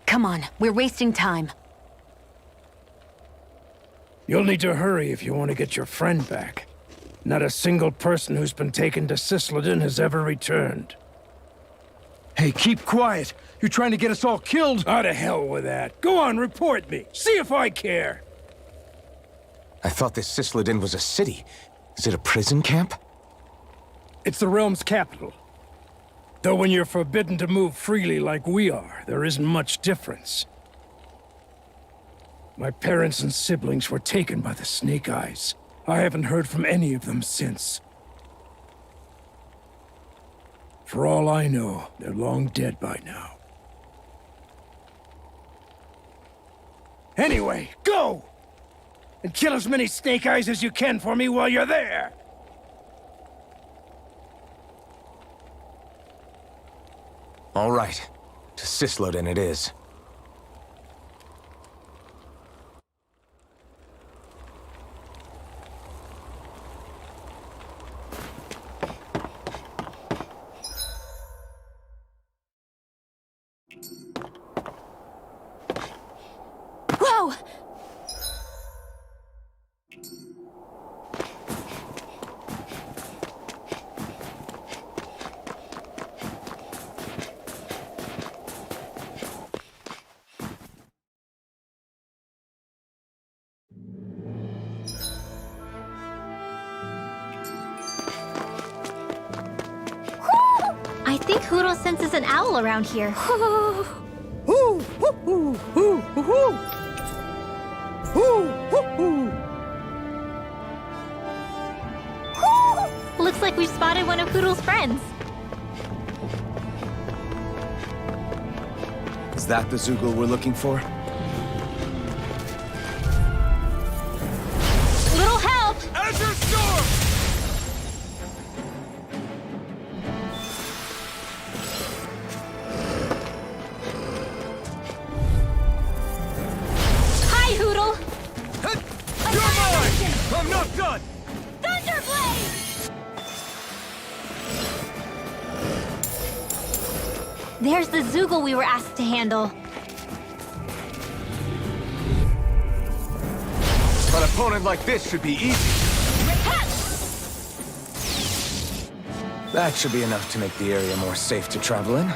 Come on, we're wasting time. You'll need to hurry if you want to get your friend back. Not a single person who's been taken to Cisloden has ever returned. Hey, keep quiet. You're trying to get us all killed. Out of hell with that. Go on, report me. See if I care. I thought this Cisloden was a city. Is it a prison camp? It's the realm's capital. Though when you're forbidden to move freely like we are, there isn't much difference. My parents and siblings were taken by the Snake Eyes. I haven't heard from any of them since. For all I know, they're long dead by now. Anyway, go! And kill as many Snake Eyes as you can for me while you're there! All right. To Cisloden it is. Whoa! I think Hoodle senses an owl around here. Looks like we've spotted one of Hoodle's friends. Is that the Zoogle we're looking for? Little help! Azure Storm! Hi, Hoodle! You're mine! I'm not done! Thunderblade! There's the Zoogle we were asked to handle. An opponent like this should be easy. That should be enough to make the area more safe to travel in.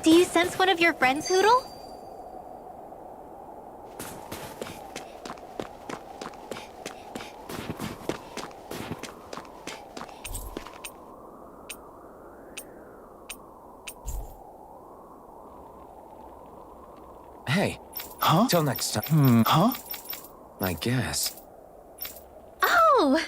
Do you sense one of your friends, Hoodle? Hey. Huh? Till next time. Huh? I guess. Oh!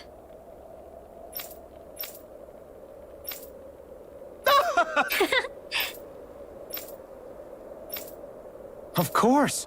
Of course.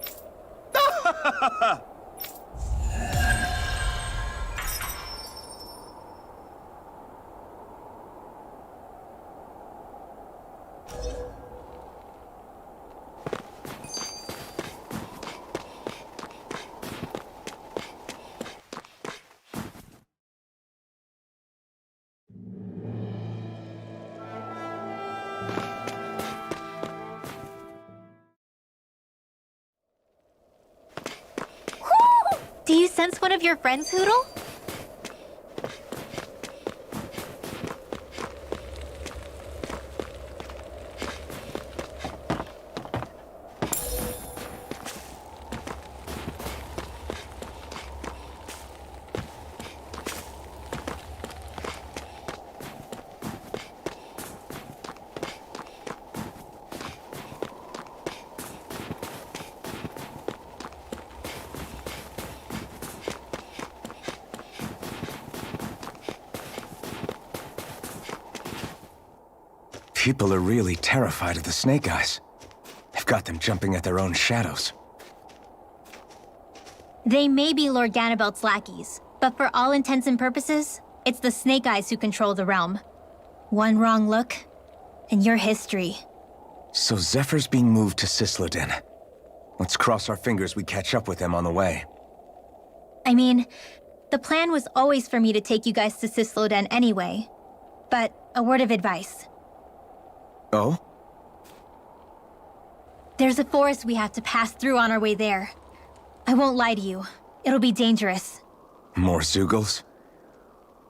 Do you sense one of your friends, Hoodle? People are really terrified of the Snake Eyes. They've got them jumping at their own shadows. They may be Lord Ganabelt's lackeys, but for all intents and purposes, It's the Snake Eyes who control the realm. One wrong look, and you're history. So Zephyr's being moved to Cisloden. Let's cross our fingers we catch up with him on the way. I mean, the plan was always for me to take you guys to Cisloden anyway. But a word of advice. Oh? There's a forest we have to pass through on our way there. I won't lie to you. It'll be dangerous. More Zeugles?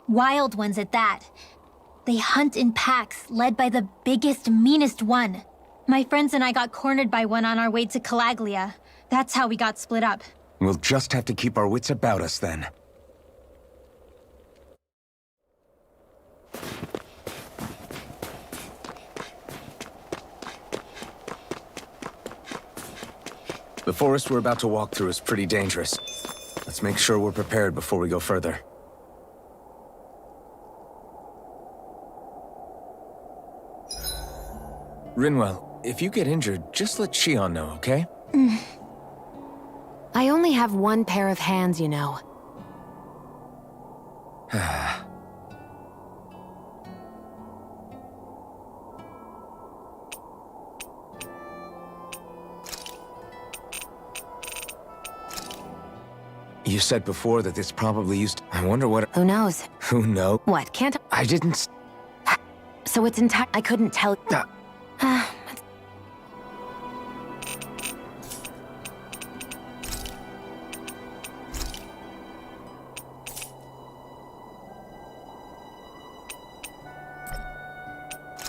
Wild ones at that. They hunt in packs, led by the biggest, meanest one. My friends and I got cornered by one on our way to Calaglia. That's how we got split up. We'll just have to keep our wits about us then. The forest we're about to walk through is pretty dangerous. Let's make sure we're prepared before we go further. Rinwell, if you get injured, just let Shion know, okay? I only have one pair of hands, you know. You said before that this probably used... I wonder what... Who knows? Who knows? What, can't I didn't... So it's intact. I couldn't tell.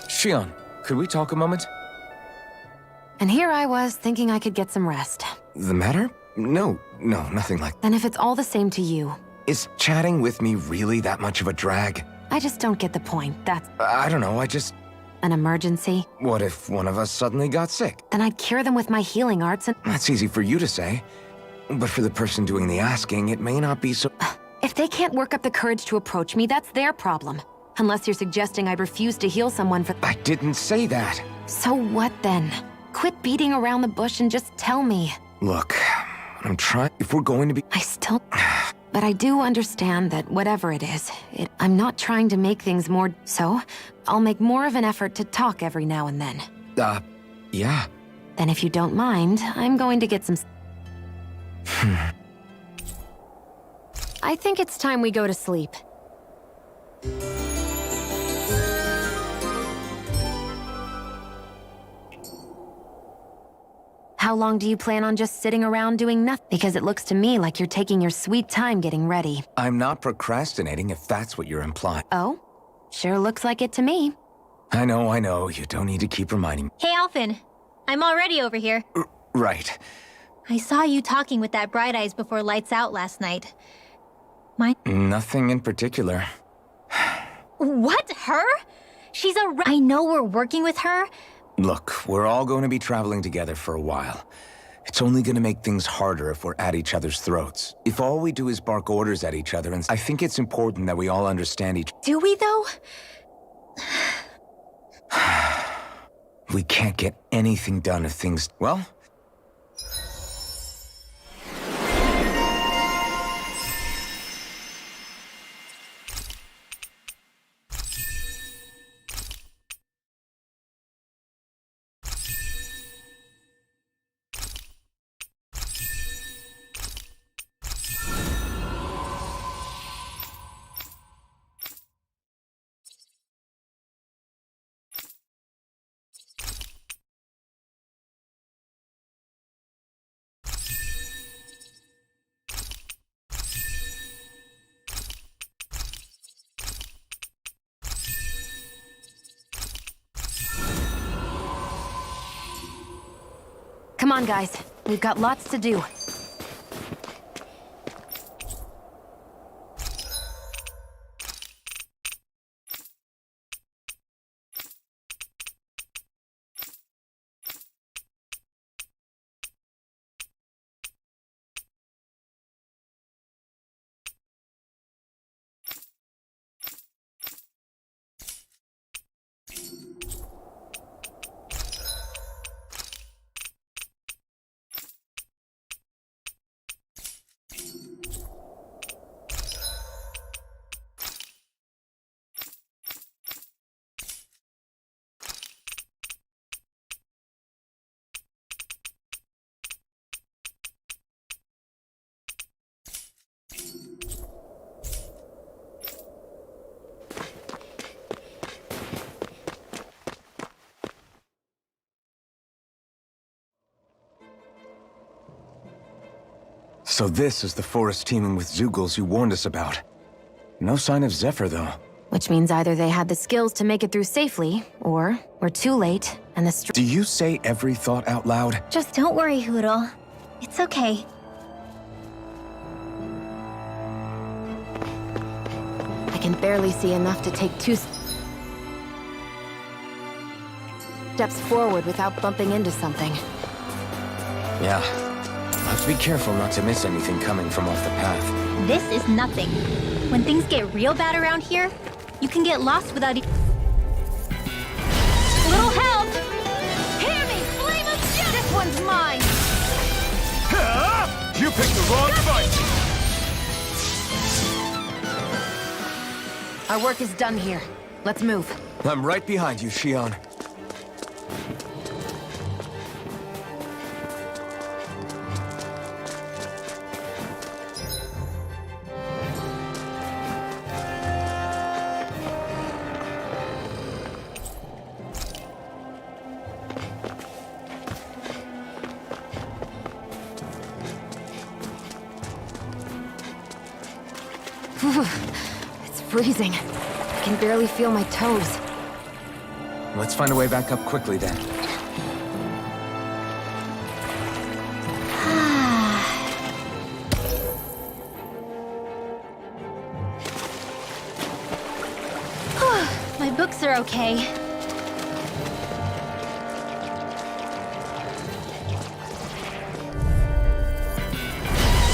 Shion, could we talk a moment? And here I was, thinking I could get some rest. The matter? No, nothing like... Then if it's all the same to you, Is chatting with me really that much of a drag? I just don't get the point. That's I don't know, an emergency. What if one of us suddenly got sick? Then I'd cure them with my healing arts and... That's easy for you to say. But for the person doing the asking, it may not be so... If they can't work up the courage to approach me, that's their problem. Unless you're suggesting I'd refuse to heal someone for... I didn't say that. So what then? Quit beating around the bush and just tell me. Look, I'm trying... If we're going to be... I still... But I do understand that whatever it is, I'm not trying to make things more... So, I'll make more of an effort to talk every now and then. Yeah. Then if you don't mind, I'm going to get some... I think it's time we go to sleep. How long do you plan on just sitting around doing nothing? Because it looks to me like you're taking your sweet time getting ready. I'm not procrastinating if that's what you're implying. Oh? Sure looks like it to me. I know. You don't need to keep reminding me. Hey, Alphen. I'm already over here. Right. I saw you talking with that Bright Eyes before lights out last night. Nothing in particular. What? Her? She's a I know we're working with her. Look, we're all going to be traveling together for a while. It's only going to make things harder if we're at each other's throats. If all we do is bark orders at each other, and I think it's important that we all understand each... Do we, though? We can't get anything done if things... Well... Come on, guys. We've got lots to do. So this is the forest teeming with Zeugles you warned us about. No sign of Zephyr, though. Which means either they had the skills to make it through safely, or we're too late, and the Do you say every thought out loud? Just don't worry, Hoodle. It's okay. I can barely see enough to take 2 steps forward without bumping into something. Yeah. I'll have to be careful not to miss anything coming from off the path. This is nothing. When things get real bad around here, you can get lost without Little help! Hear me, flame of justice! This one's mine! You picked the wrong fight! Our work is done here. Let's move. I'm right behind you, Shion. It's freezing. I can barely feel my toes. Let's find a way back up quickly, then. My books are okay.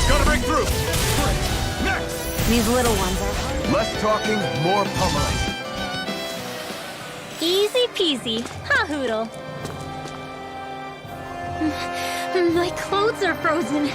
Gotta break through! Next! These little ones are... Less talking, more pummeling. Easy peasy, huh, Hoodle? My clothes are frozen.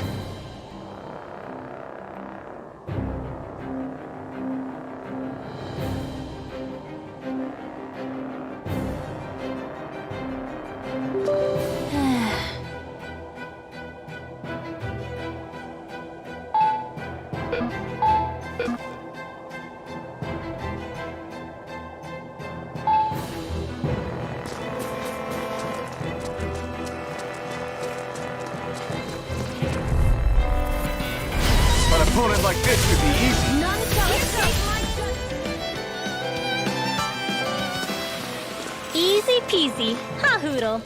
An opponent like this should be easy. None shall escape my justice. Easy peasy, huh, Hoodle?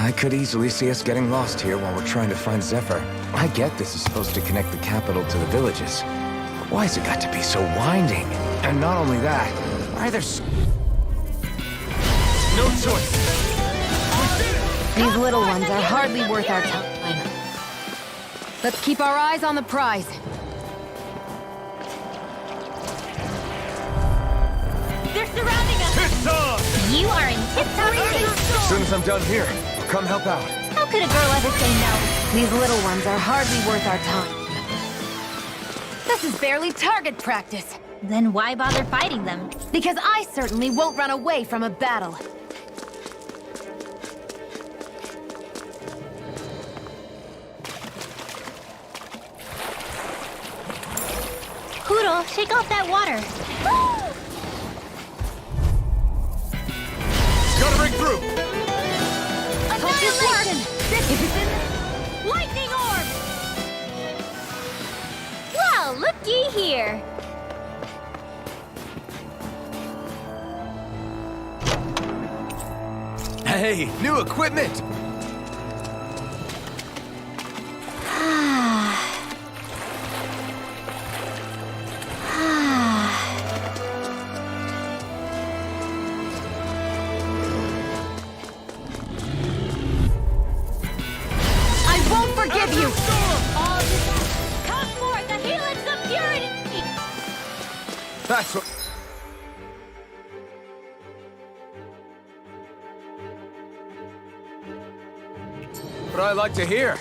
I could easily see us getting lost here while we're trying to find Zephyr. I get this is supposed to connect the capital to the villages. But why's it got to be so winding? And not only that, why are there No choice. These little ones are hardly worth our time. Let's keep our eyes on the prize. They're surrounding us! It's on! You are in tip-top shape! As soon as I'm done here, I'll come help out. How could a girl ever say no? These little ones are hardly worth our time. This is barely target practice. Then why bother fighting them? Because I certainly won't run away from a battle. Hoodle, shake off that water. Gotta break through! Annihilation! Lightning orb! Well, looky here. Hey, new equipment! I won't forgive you! All disasters, come forth, the helix of purity! That's what... what I like to hear.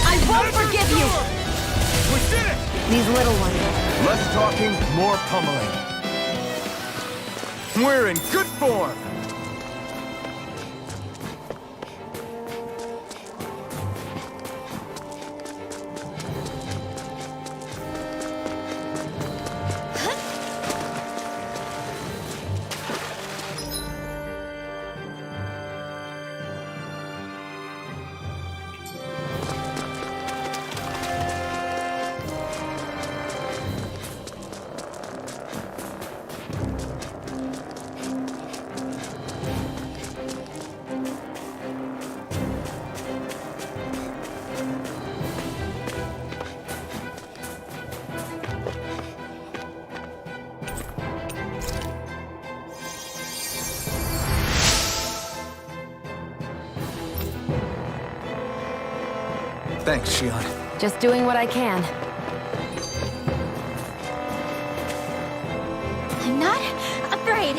I won't These little ones. Less talking, more pummeling. We're in good form! Thanks, Shion. Just doing what I can. I'm not afraid.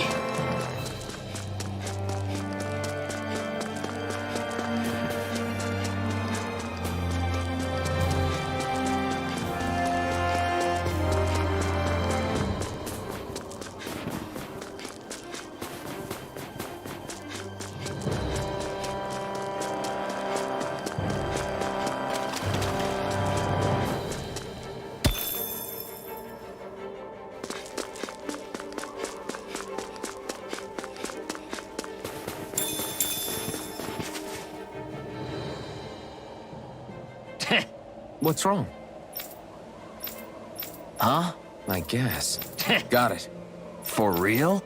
What's wrong? Huh? I guess. Got it. For real?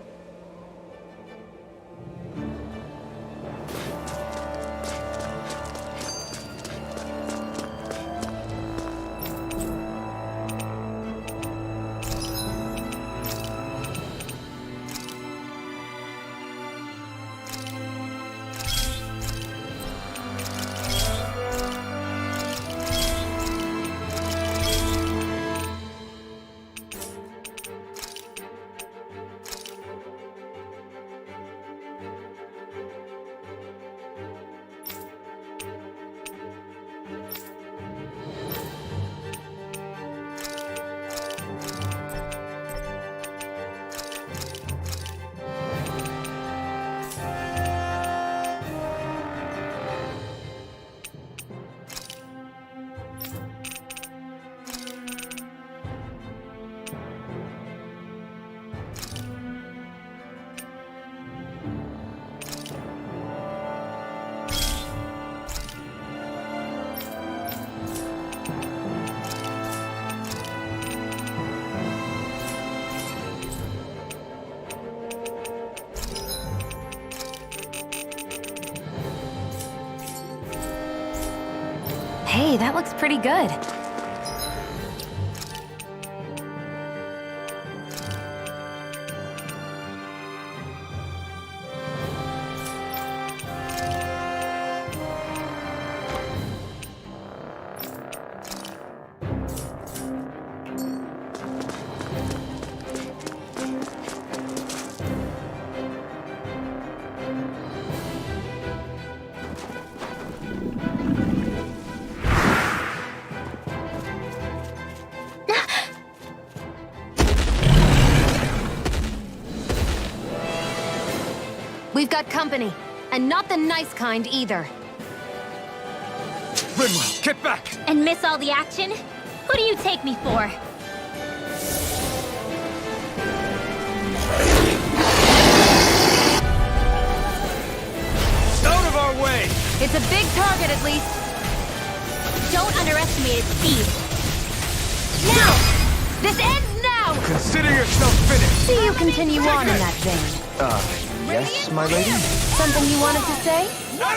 Hey, that looks pretty good. We've got company, and not the nice kind either. Rinwell, get back! And miss all the action? Who do you take me for? Out of our way! It's a big target, at least. Don't underestimate its speed. Now! This ends now! Consider yourself finished! See you continue on in that vein. Yes, my lady? Something you wanted to say? Now!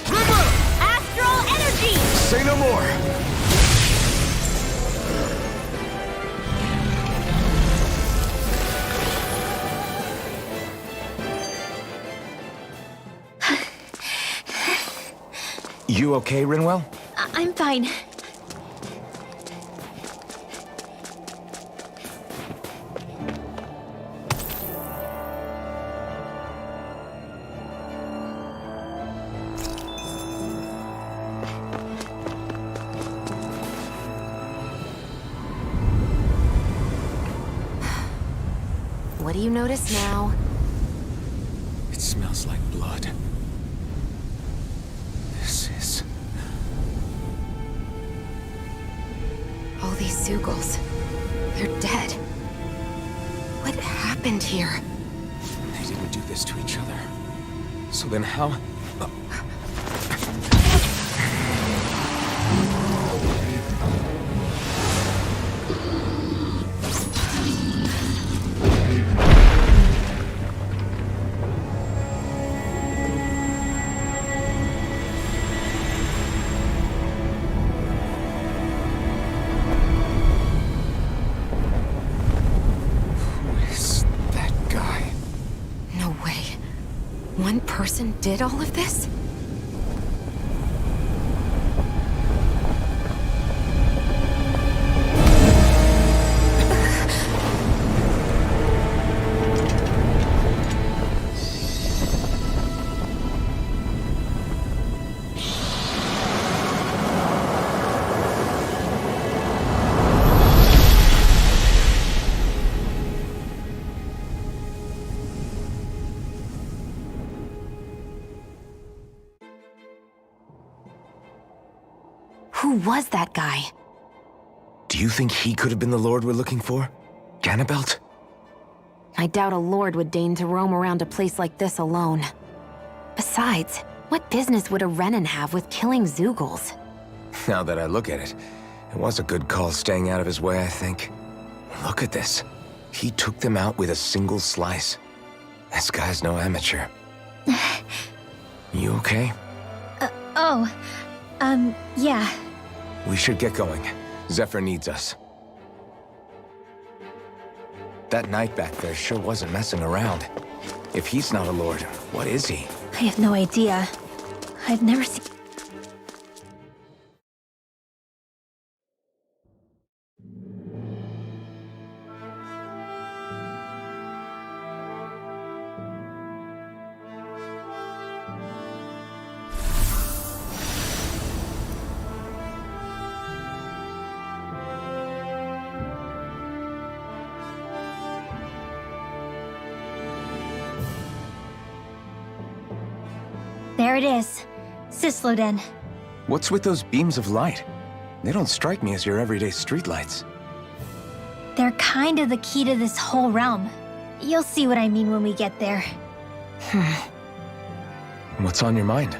Rinwell! Astral energy! Say no more! You okay, Rinwell? I'm fine. what do you notice now? It smells like blood. This is... All these Zeugles, they're dead. What happened here? They didn't do this to each other. So then how... One person did all of this? Who was that guy? Do you think he could have been the Lord we're looking for? Ganabelt? I doubt a lord would deign to roam around a place like this alone. Besides, what business would a Renan have with killing Zeugles? Now that I look at it, it was a good call staying out of his way, I think. Look at this. He took them out with a single slice. This guy's no amateur. You okay? Yeah. We should get going. Zephyr needs us. That knight back there sure wasn't messing around. If he's not a lord, what is he? I have no idea. I've never seen... There it is. Cisloden. What's with those beams of light? They don't strike me as your everyday streetlights. They're kind of the key to this whole realm. You'll see what I mean when we get there. What's on your mind?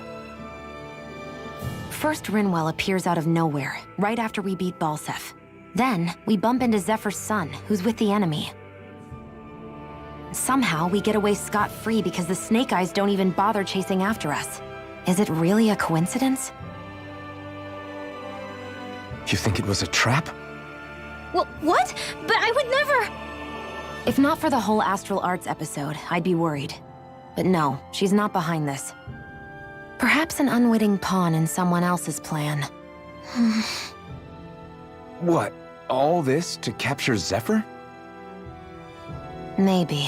First, Rinwell appears out of nowhere, right after we beat Balseph. Then, we bump into Zephyr's son, who's with the enemy. Somehow, we get away scot-free because the Snake Eyes don't even bother chasing after us. Is it really a coincidence? You think it was a trap? Well, what? But I would never... If not for the whole Astral Arts episode, I'd be worried. But no, she's not behind this. Perhaps an unwitting pawn in someone else's plan. What? All this to capture Zephyr? Maybe.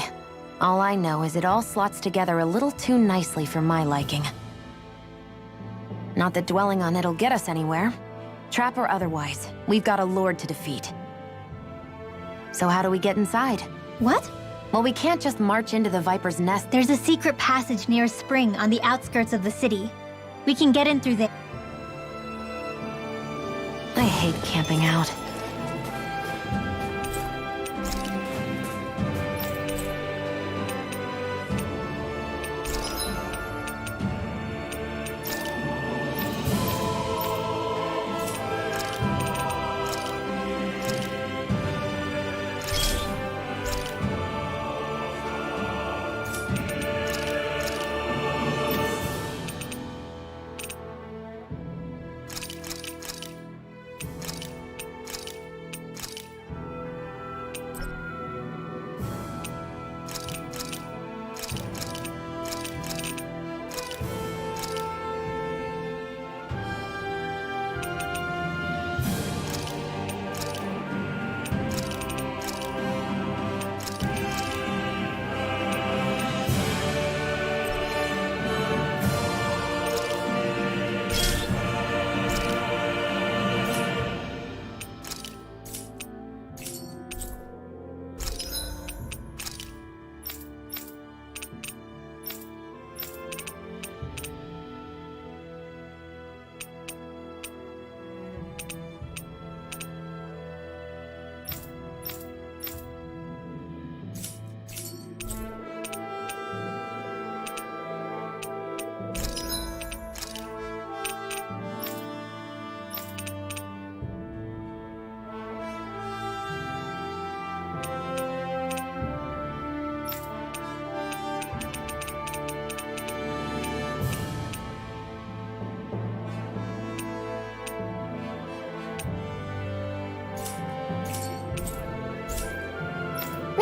All I know is it all slots together a little too nicely for my liking. Not that dwelling on it'll get us anywhere. Trap or otherwise, we've got a lord to defeat. So how do we get inside? What? Well, we can't just march into the Viper's nest. There's a secret passage near a spring on the outskirts of the city. We can get in through there. I hate camping out.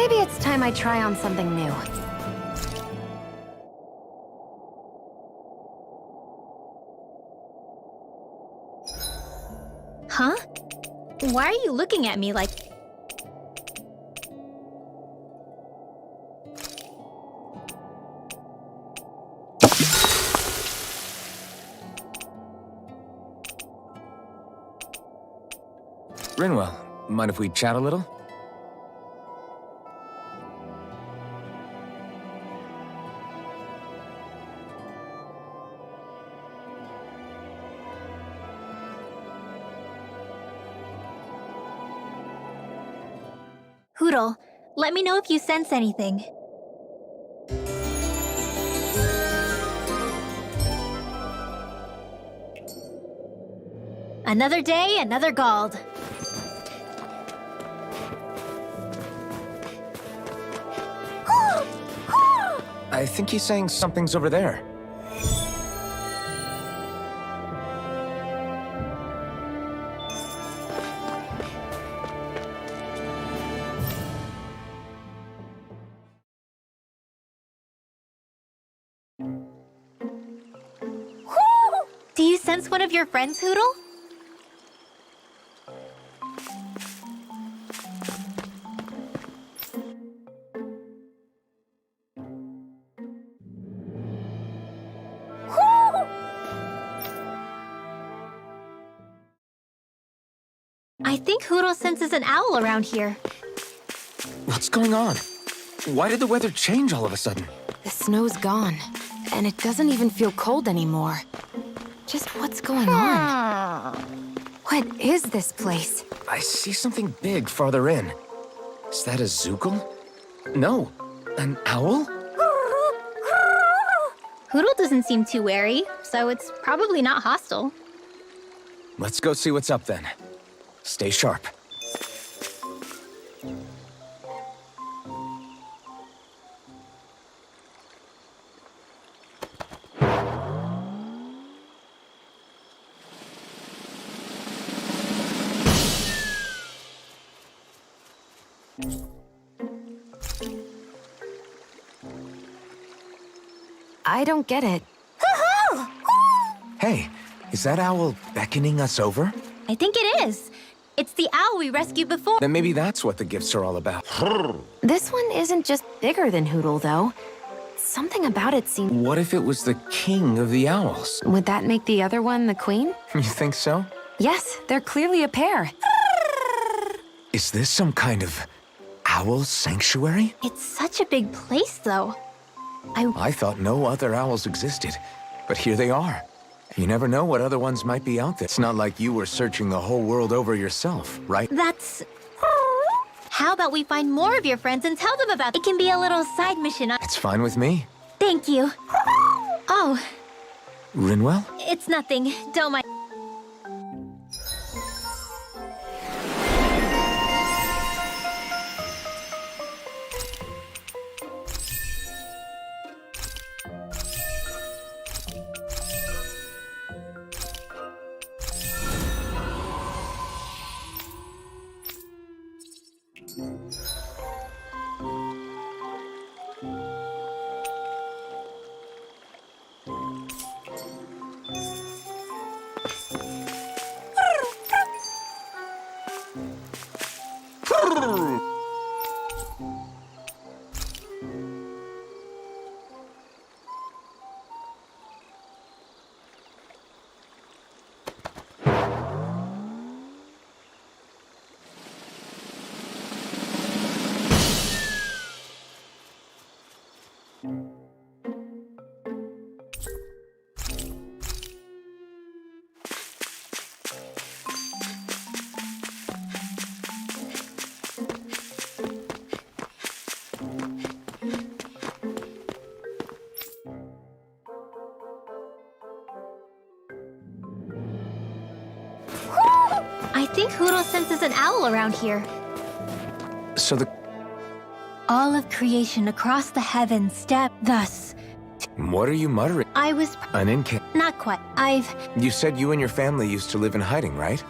Maybe it's time I try on something new. Huh? Why are you looking at me like... Rinwell, mind if we chat a little? Hoodle, let me know if you sense anything. Another day, another Gald. I think he's saying something's over there. Do you sense one of your friends, Hoodle? I think Hoodle senses an owl around here. What's going on? Why did the weather change all of a sudden? The snow's gone, and it doesn't even feel cold anymore. Just what's going on? What is this place? I see something big farther in. Is that a Zookle? No, an owl? Hoodle doesn't seem too wary, so it's probably not hostile. Let's go see what's up then. Stay sharp. I don't get it. Hey, is that owl beckoning us over? I think it is. It's the owl we rescued before. Then maybe that's what the gifts are all about. This one isn't just bigger than Hoodle, though. Something about it seems... What if it was the king of the owls? Would that make the other one the queen? You think so? Yes, they're clearly a pair. Is this some kind of owl sanctuary? It's such a big place, though. I thought no other owls existed, but here they are. You never know what other ones might be out there. It's not like you were searching the whole world over yourself, right? That's... How about we find more of your friends and tell them about it? It can be a little side mission. It's fine with me. Thank you. Oh, Rinwell? it's nothing. Don't mind. I think Hoodle senses an owl around here. So the... All of creation across the heavens step thus. What are you muttering? I was... An inca... Not quite. I've... You said you and your family used to live in hiding, right?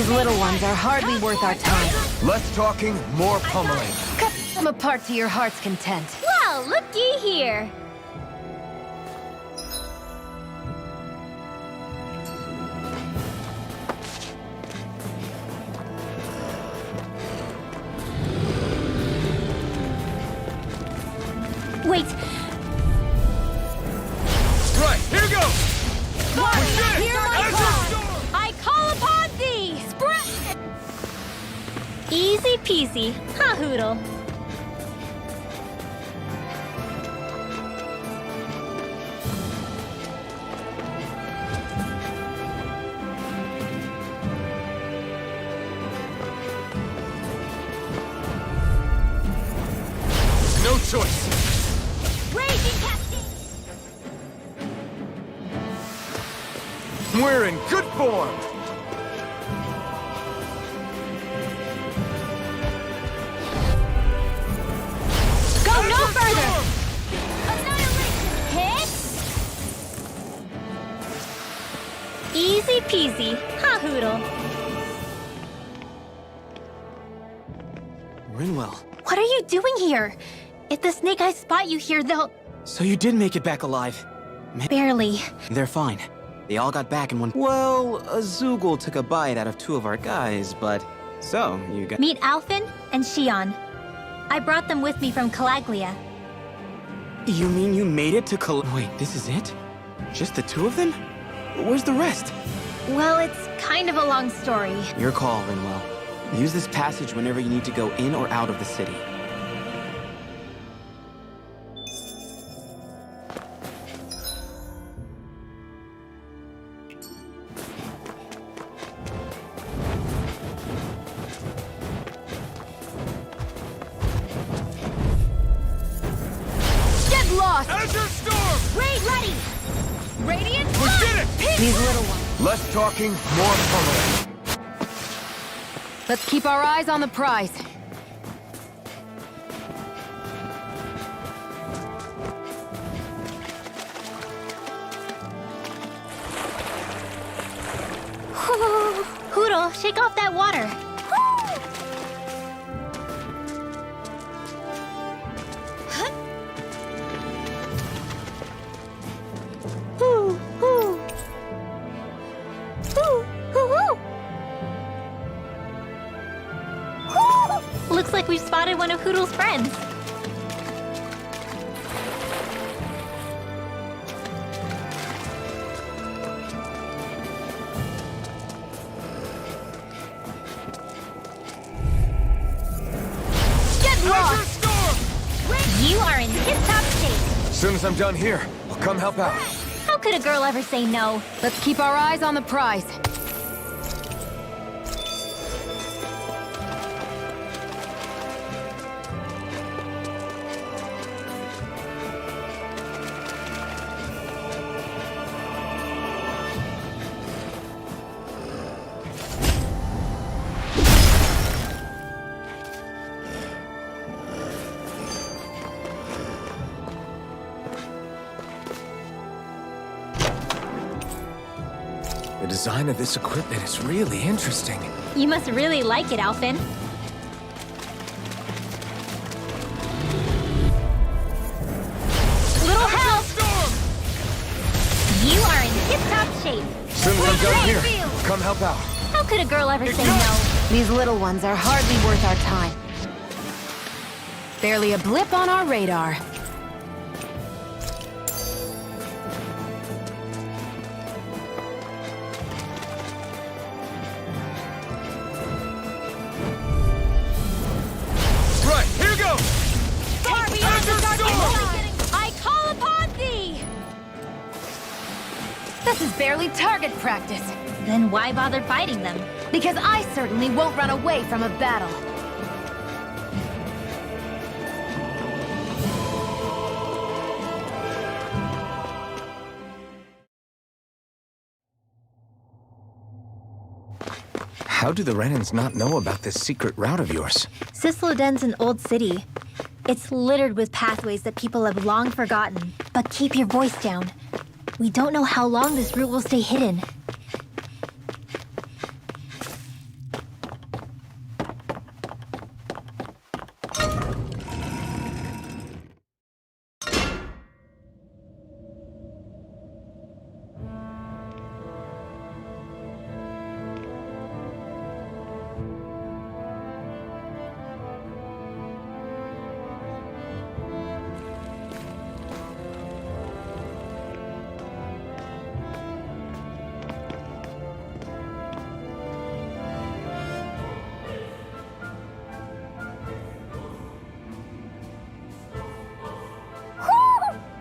These little ones are hardly worth our time. Less talking, more pummeling. Cut them apart to your heart's content. Well, looky here. Wait, Right, here goes! hear my call! I call upon thee! Spread! Easy peasy, huh, Hoodle? No choice. Raging Captain! We're in good form. Go no further! Annihilation! Hit! Easy peasy, huh, Hoodle? Rinwell, What are you doing here? If the Snake Eyes spot you here, they'll... so you did make it back alive. Barely. They're fine. They all got back in one. Well, a Zoogle took a bite out of 2 of our guys, but... So, you got... Meet Alphen and Shion. I brought them with me from Calaglia. You mean you made it to Wait, this is it? Just the 2 of them? Where's the rest? Well, it's kind of a long story. Your call, Rinwell. Use this passage whenever you need to go in or out of the city. Get lost! Azure Storm! Raid ready! Radiant We did it! These little ones. Less talking, more pummeling. Let's keep our eyes on the prize. Hoodle, shake off that water. Hoo, hoo. Hoo, hoo, hoo. Hoo. Looks like we've spotted one of Hoodle's friends. Get lost! Azure Storm! You are in tip-top shape. As soon as I'm done here, I'll come help out. How could a girl ever say no? Let's keep our eyes on the prize. The design of this equipment is really interesting. You must really like it, Alphen. Little help! You are in tip-top shape. As soon as I'm done here, come help out. How could a girl ever say no? These little ones are hardly worth our time. Barely a blip on our radar. Right, here goes! Azure Storm! I call upon thee! This is barely target practice. Then why bother fighting them? Because I certainly won't run away from a battle. How do the Renans not know about this secret route of yours? Cisloden's an old city. It's littered with pathways that people have long forgotten. But keep your voice down. We don't know how long this route will stay hidden.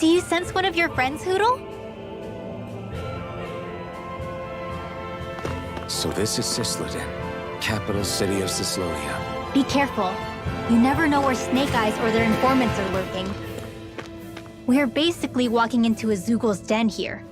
Do you sense one of your friends, Hootle? So this is Cisloden, capital city of Cislodia. Be careful. You never know where Snake Eyes or their informants are lurking. We're basically walking into a Zoogl's den here.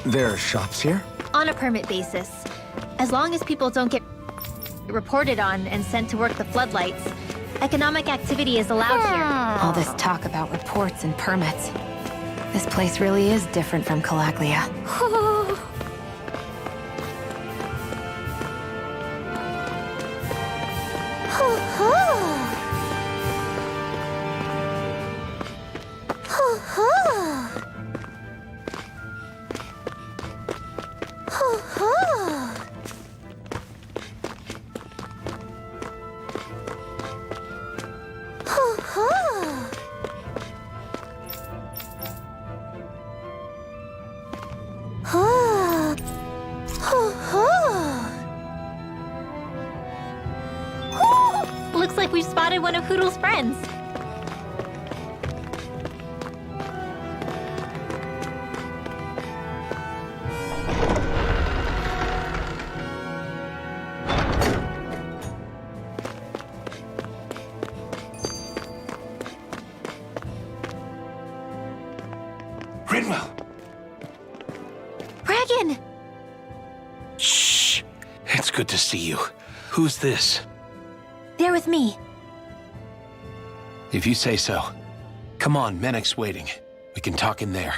There are shops here? On a permit basis. As long as people don't get reported on and sent to work the floodlights, economic activity is allowed here. All this talk about reports and permits. This place really is different from Calaglia. Looks like we've spotted one of Hootle's friends. Rinwell! Regan! Shh! It's good to see you. Who's this? They're with me. If you say so. Come on, Menek's waiting. We can talk in there.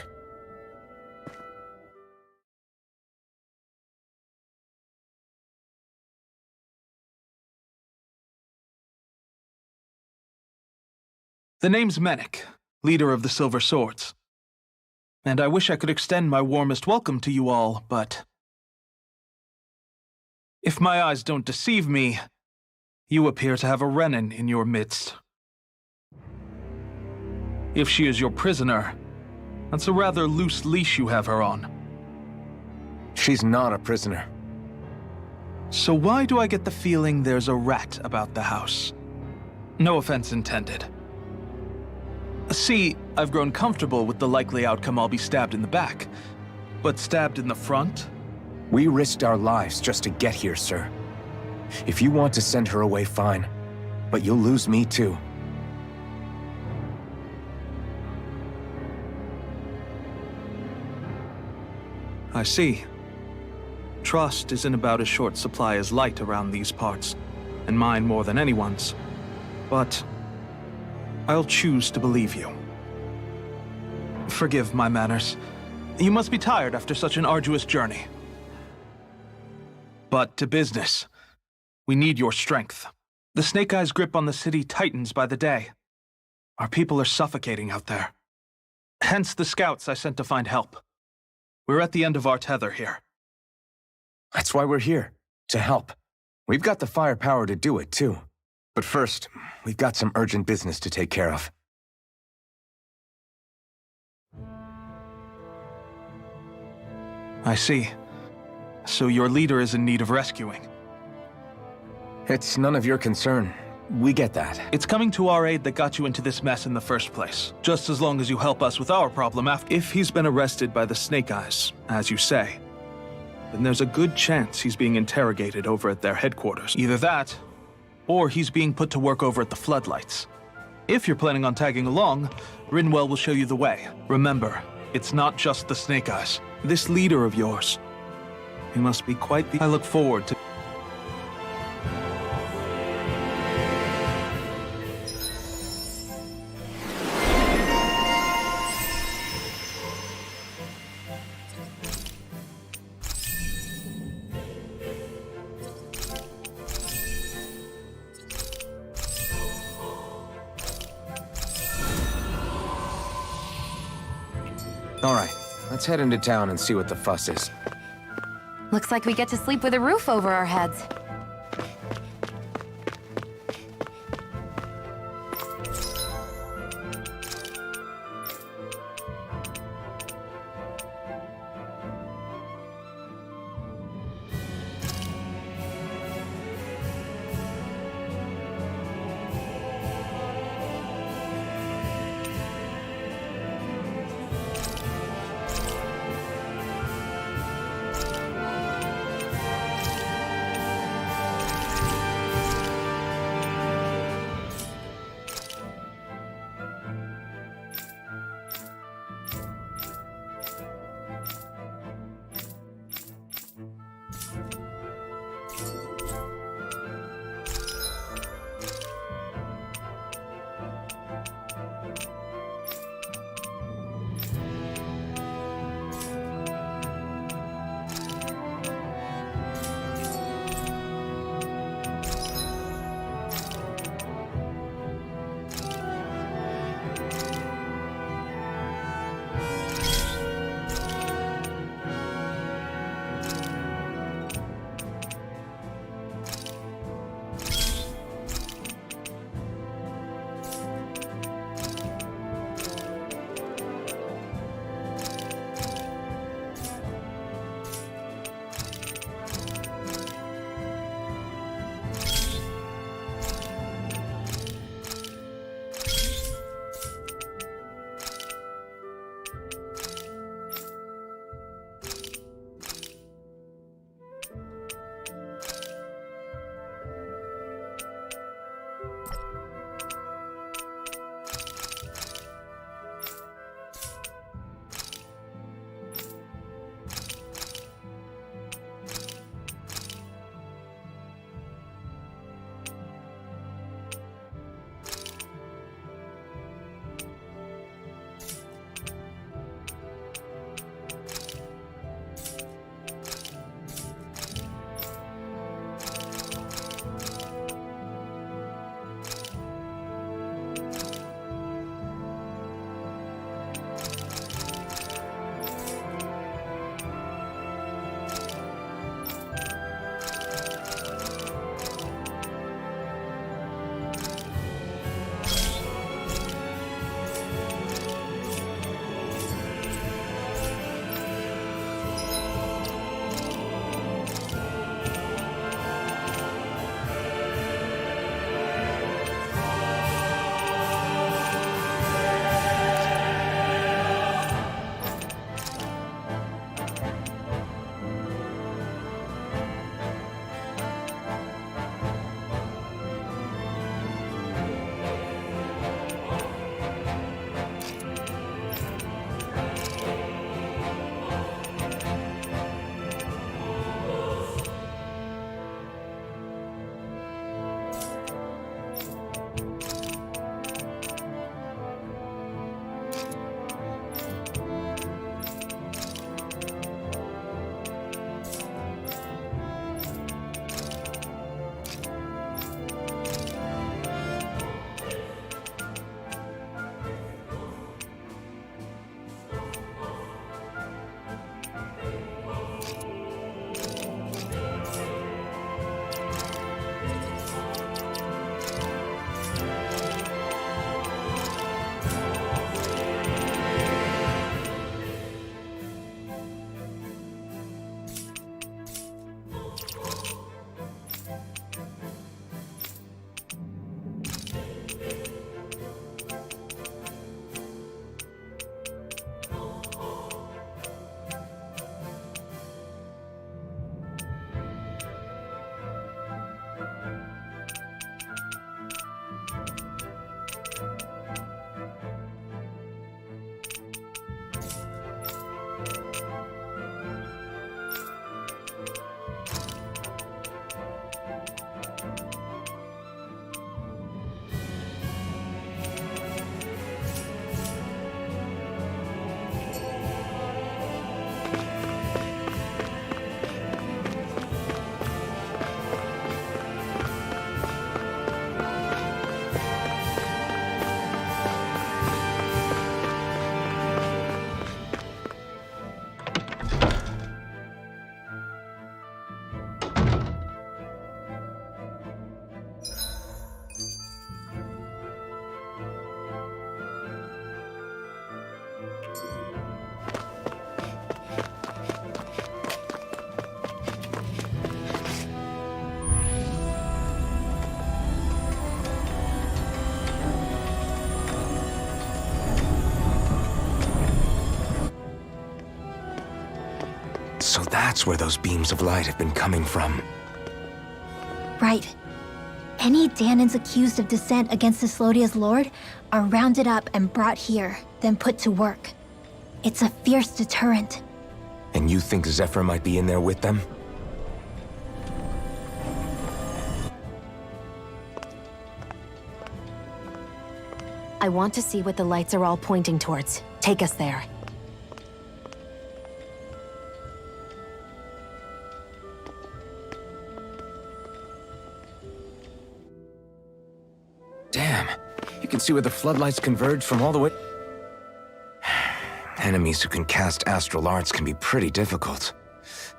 The name's Menek, leader of the Silver Swords. And I wish I could extend my warmest welcome to you all, but if my eyes don't deceive me, you appear to have a Renin in your midst. If she is your prisoner, that's a rather loose leash you have her on. She's not a prisoner. So why do I get the feeling there's a rat about the house? No offense intended. See, I've grown comfortable with the likely outcome I'll be stabbed in the back. But stabbed in the front? We risked our lives just to get here, sir. If you want to send her away, fine. But you'll lose me too. I see. Trust isn't about as short supply as light around these parts, and mine more than anyone's. But I'll choose to believe you. Forgive my manners. You must be tired after such an arduous journey. But to business. We need your strength. The Snake Eyes' grip on the city tightens by the day. Our people are suffocating out there. Hence the scouts I sent to find help. We're at the end of our tether here. That's why we're here, to help. We've got the firepower to do it, too. But first, we've got some urgent business to take care of. I see. So your leader is in need of rescuing. It's none of your concern. We get that. It's coming to our aid that got you into this mess in the first place. Just as long as you help us with our problem after. If he's been arrested by the Snake Eyes, as you say, then there's a good chance he's being interrogated over at their headquarters. Either that, or he's being put to work over at the Floodlights. If you're planning on tagging along, Rinwell will show you the way. Remember, it's not just the Snake Eyes. This leader of yours, he must be quite the... I look forward to... All right, let's head into town and see what the fuss is. Looks like we get to sleep with a roof over our heads. That's where those beams of light have been coming from. Right. Any Danans accused of dissent against Cyslodia's lord are rounded up and brought here, then put to work. It's a fierce deterrent. And you think Zephyr might be in there with them? I want to see what the lights are all pointing towards. Take us there. Damn. You can see where the floodlights converge from all the way... Enemies who can cast astral arts can be pretty difficult.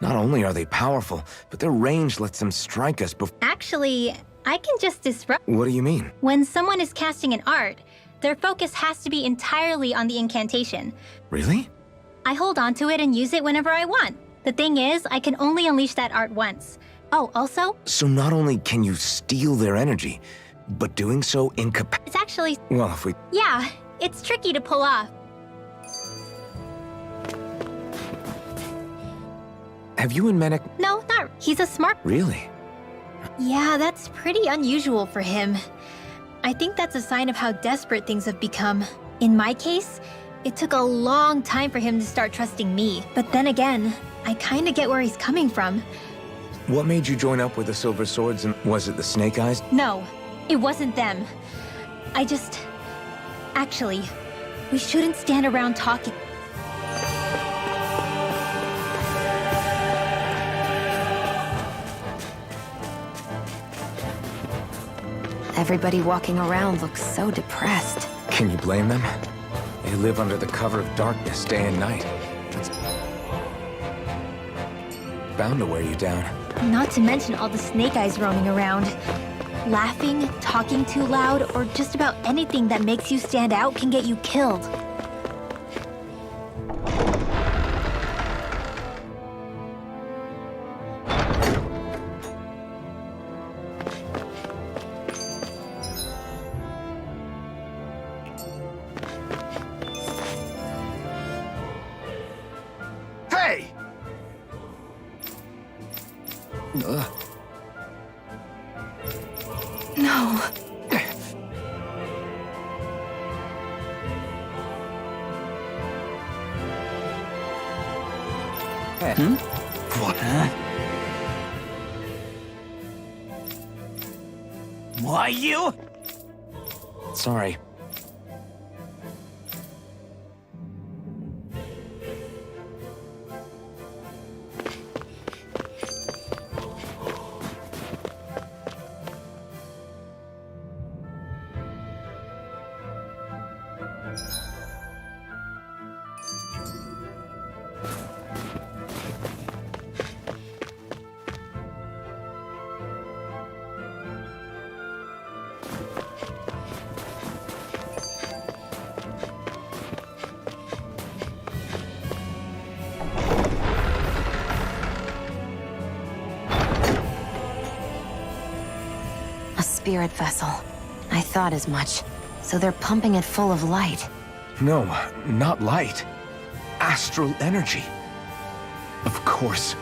Not only are they powerful, but their range lets them strike us before... Actually, I can just disrupt. What do you mean? When someone is casting an art, their focus has to be entirely on the incantation. Really? I hold on to it and use it whenever I want. The thing is, I can only unleash that art once. Oh, also, So not only can you steal their energy, but doing so it's actually... Well, if we... Yeah, it's tricky to pull off. Have you and Menek... No, not... He's a smart... Really? Yeah, that's pretty unusual for him. I think that's a sign of how desperate things have become. In my case, it took a long time for him to start trusting me. But then again, I kinda get where he's coming from. What made you join up with the Silver Swords, and was it the Snake Eyes? No, it wasn't them. Actually, we shouldn't stand around talking. Everybody walking around looks so depressed. Can you blame them? They live under the cover of darkness day and night. That's bound to wear you down. Not to mention all the snake eyes roaming around. Laughing, talking too loud, or just about anything that makes you stand out can get you killed. Hey! No. What? Why you? Sorry. A spirit vessel. I thought as much. So they're pumping it full of light. No, not light. Astral energy. Of course.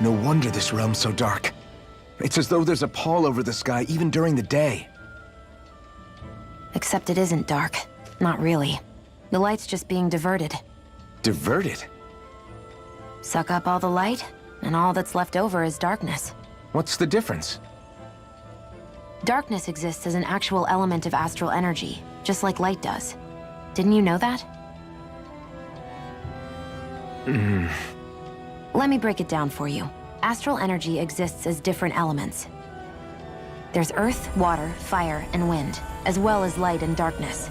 No wonder this realm's so dark. It's as though there's a pall over the sky even during the day. Except it isn't dark. Not really. The light's just being diverted. Diverted? Suck up all the light, and all that's left over is darkness. What's the difference? Darkness exists as an actual element of astral energy, just like light does. Didn't you know that? Let me break it down for you. Astral energy exists as different elements. There's earth, water, fire, and wind, as well as light and darkness.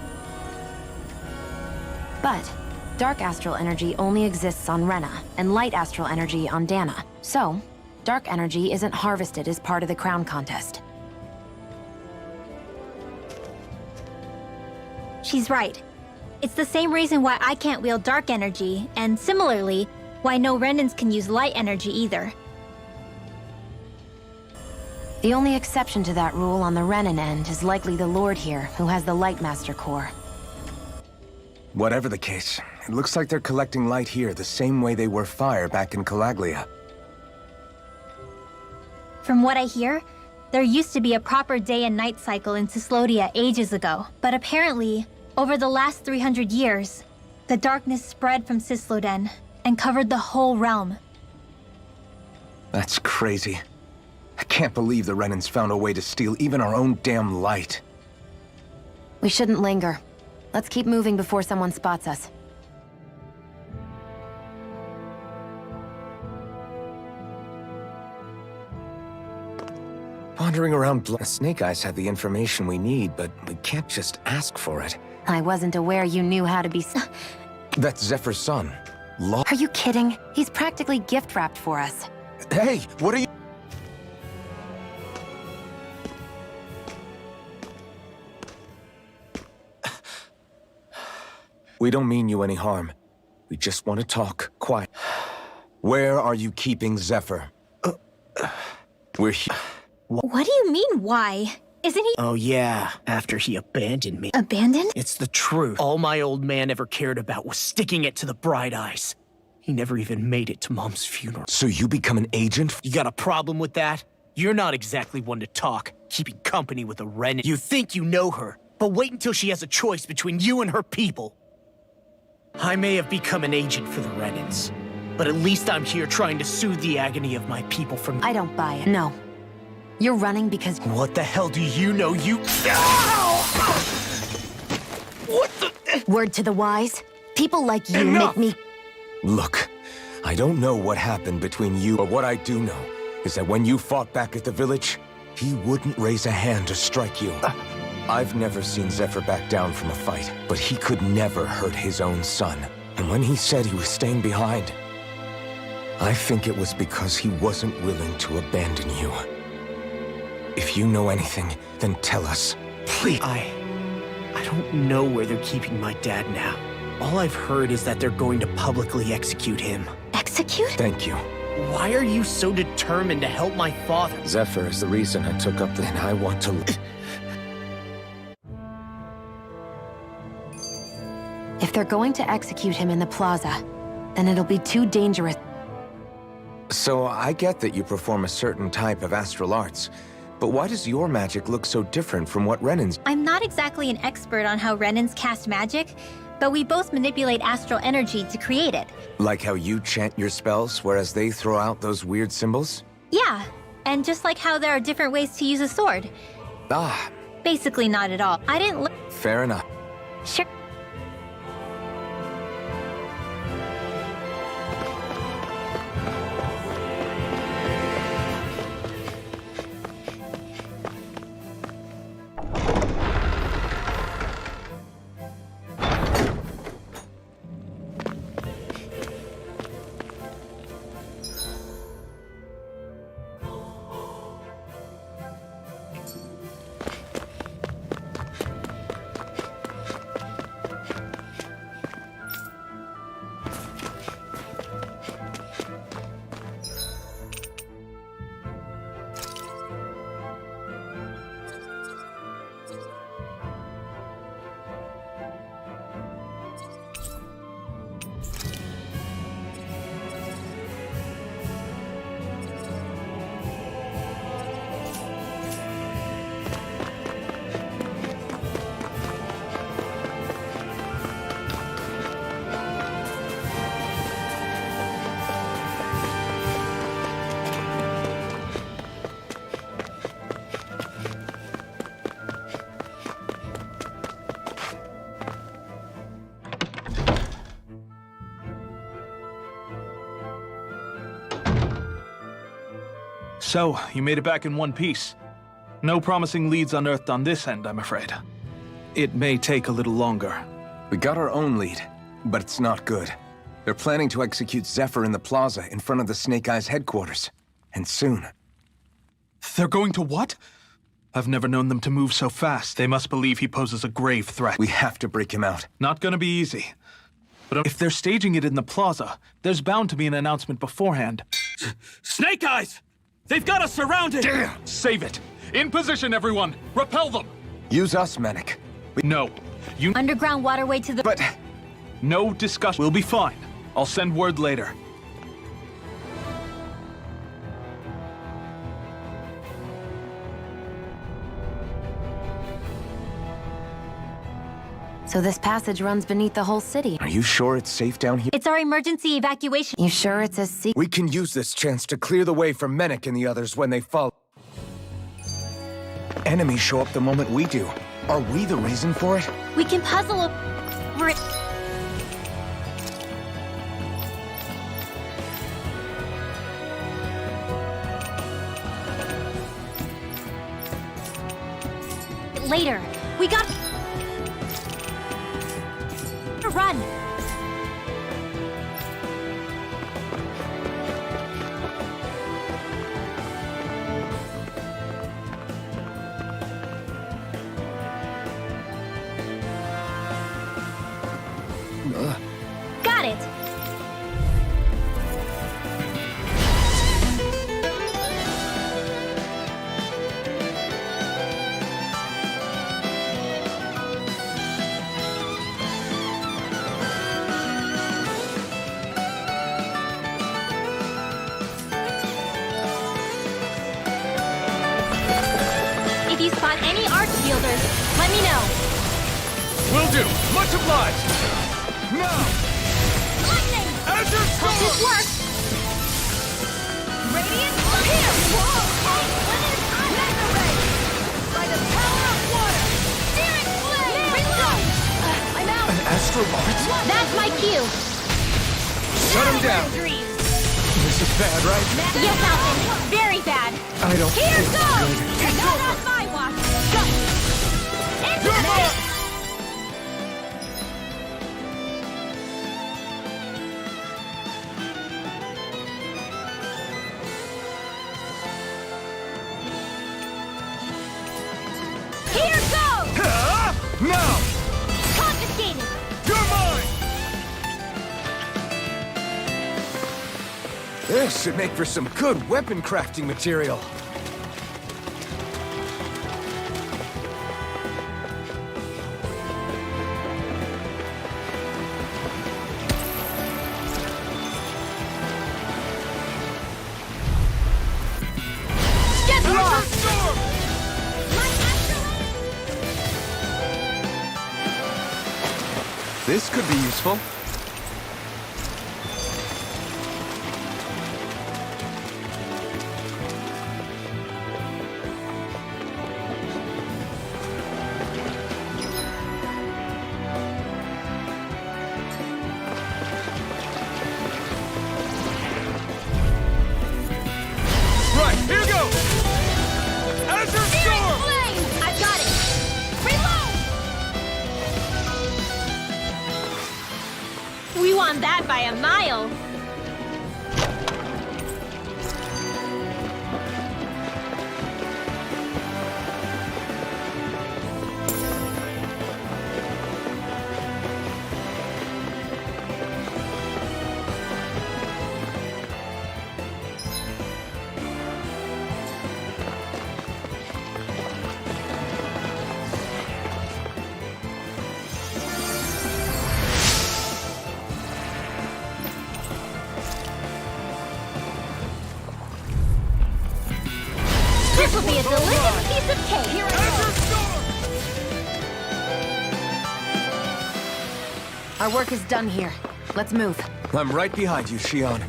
But dark astral energy only exists on Rena, and light astral energy on Dana. So, dark energy isn't harvested as part of the crown contest. She's right. It's the same reason why I can't wield dark energy, and similarly, why no Renans can use light energy either. The only exception to that rule on the Renan end is likely the Lord here, who has the Light Master core. Whatever the case, it looks like they're collecting light here the same way they were fire back in Calaglia. From what I hear, there used to be a proper day and night cycle in Cislodia ages ago. But apparently, over the last 300 years, the darkness spread from Cisloden and covered the whole realm. That's crazy. I can't believe the Renans found a way to steal even our own damn light. We shouldn't linger. Let's keep moving before someone spots us. Wandering around Snake Eyes had the information we need, but we can't just ask for it. I wasn't aware you knew how to be That's Zephyr's son. Are you kidding? He's practically gift-wrapped for us. Hey, what are you— We don't mean you any harm. We just want to talk quiet. Where are you keeping Zephyr? We're here. What do you mean, why? Isn't he Oh yeah, after he abandoned me. abandoned? It's the truth. All my old man ever cared about was sticking it to the Bright Eyes. He never even made it to Mom's funeral. So you become an agent? You got a problem with that? You're not exactly one to talk, keeping company with a Renan. You think you know her, but wait until she has a choice between you and her people. I may have become an agent for the Renans, but at least I'm here trying to soothe the agony of my people from— I don't buy it. No. You're running because— What the hell do you know, you— What the— Word to the wise, people like you Enough! make me— Look, I don't know what happened between you, but what I do know is that when you fought back at the village, he wouldn't raise a hand to strike you. I've never seen Zephyr back down from a fight, but he could never hurt his own son. And when he said he was staying behind, I think it was because he wasn't willing to abandon you. If you know anything, then tell us. Please. I don't know where they're keeping my dad now. All I've heard is that they're going to publicly execute him. Execute? Thank you. Why are you so determined to help my father? Zephyr is the reason I took up the— and I want to— If they're going to execute him in the plaza, then it'll be too dangerous. So I get that you perform a certain type of astral arts, but why does your magic look so different from what Renan's— I'm not exactly an expert on how Renans cast magic, but we both manipulate astral energy to create it. Like how you chant your spells, whereas they throw out those weird symbols? Yeah, and just like how there are different ways to use a sword. Ah, Basically not at all. I didn't fair enough. Sure. So, you made it back in one piece. No promising leads unearthed on this end, I'm afraid. It may take a little longer. We got our own lead, but it's not good. They're planning to execute Zephyr in the plaza in front of the Snake Eyes headquarters. And soon. They're going to what? I've never known them to move so fast. They must believe he poses a grave threat. We have to break him out. Not gonna be easy. But if they're staging it in the plaza, there's bound to be an announcement beforehand. Snake Eyes! They've got us surrounded! Damn! Save it! In position, everyone! Repel them! Use us, Manic. No. You— Underground waterway to the— But No discussion. We'll be fine. I'll send word later. So this passage runs beneath the whole city. Are you sure it's safe down here? It's our emergency evacuation. You sure it's as secret? We can use this chance to clear the way for Menek and the others when they fall. Enemies show up the moment we do. Are we the reason for it? We can puzzle over it. Later. We got to run. Got it. If you spot any arch wielders, let me know. Will do. Much obliged. Now! Lightning! As your Hope this sword! works. Radiant here! Whoa! Hey, what is Mega Ray! By the power of water! Searing flame! Reload! I'm out! An astral art? That's my cue! Shut him down! Dreams. This is bad, right? Yes, Alvin! Very bad! I don't Here think goes! it's Not on my watch! Go! Into You're the up! Here goes! Now! Confiscated! You're mine! This should make for some good weapon crafting material. Get lost! Storm! This could be useful. Right, here goes! As your storm! Flame! I've got it! Reload! We won that by a mile! This will be a delicious piece of cake! Here As your storm! Our work is done here. Let's move. I'm right behind you, Shion.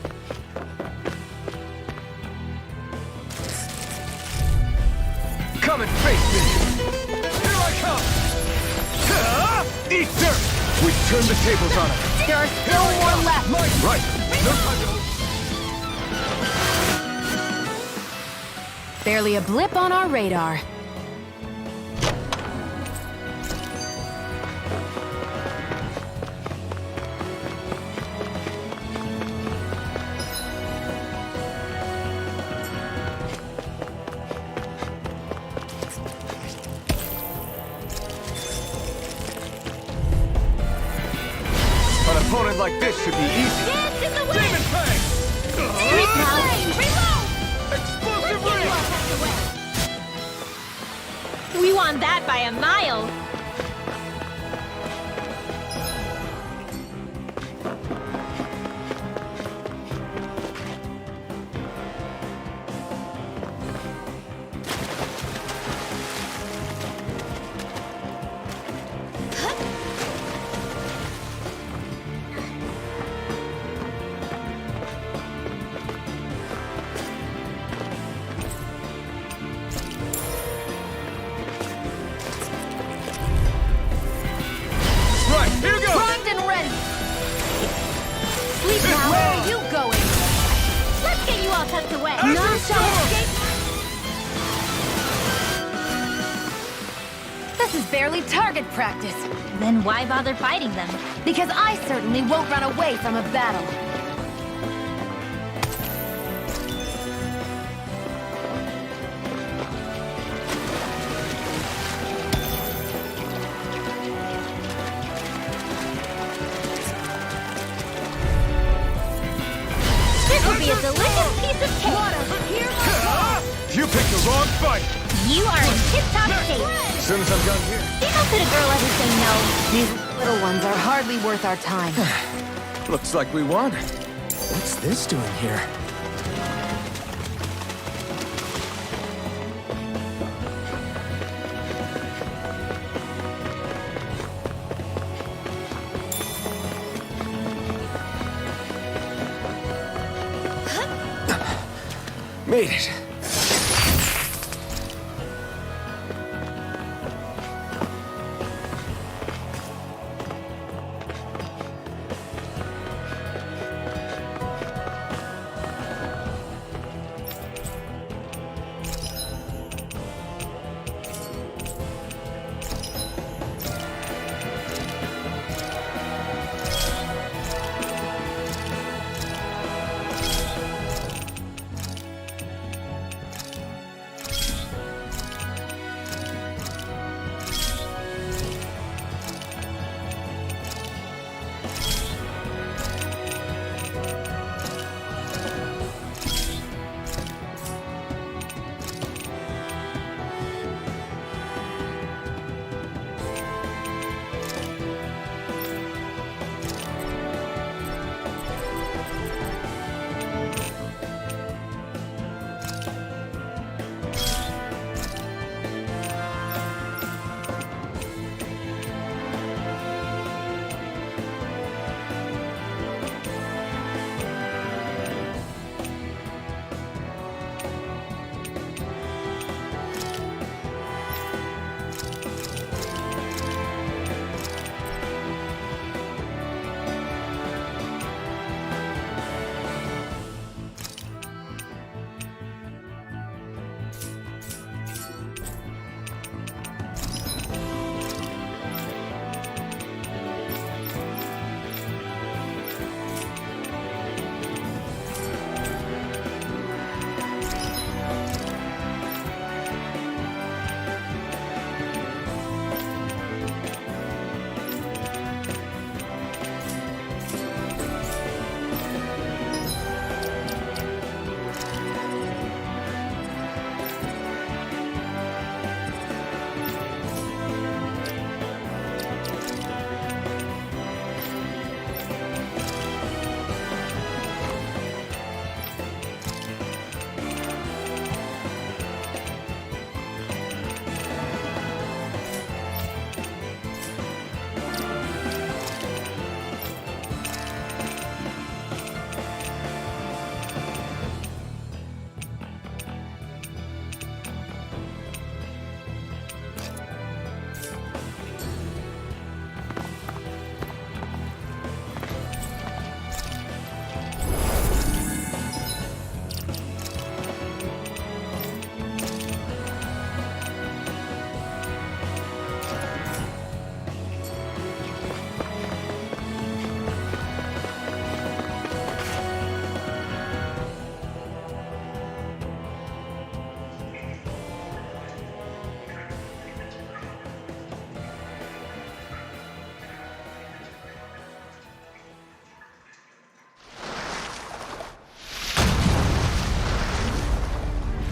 Come and face me! Here I come! Eat dirt! We've turned the tables on him. There are still more left. Right. No time to... Barely a blip on our radar. An opponent like this should be easy. Dance in the wind! Demon Fang! Reload! Explosive ring! We won that by a mile! all tucked away. Non-stop This is barely target practice. Then why bother fighting them? Because I certainly won't run away from a battle. This will be a delicious piece of cake. You picked the wrong fight! You are in tip-top shape. As soon as I'm done here. See, how could a girl ever say no? These little ones are hardly worth our time. Looks like we won. What's this doing here? Made it.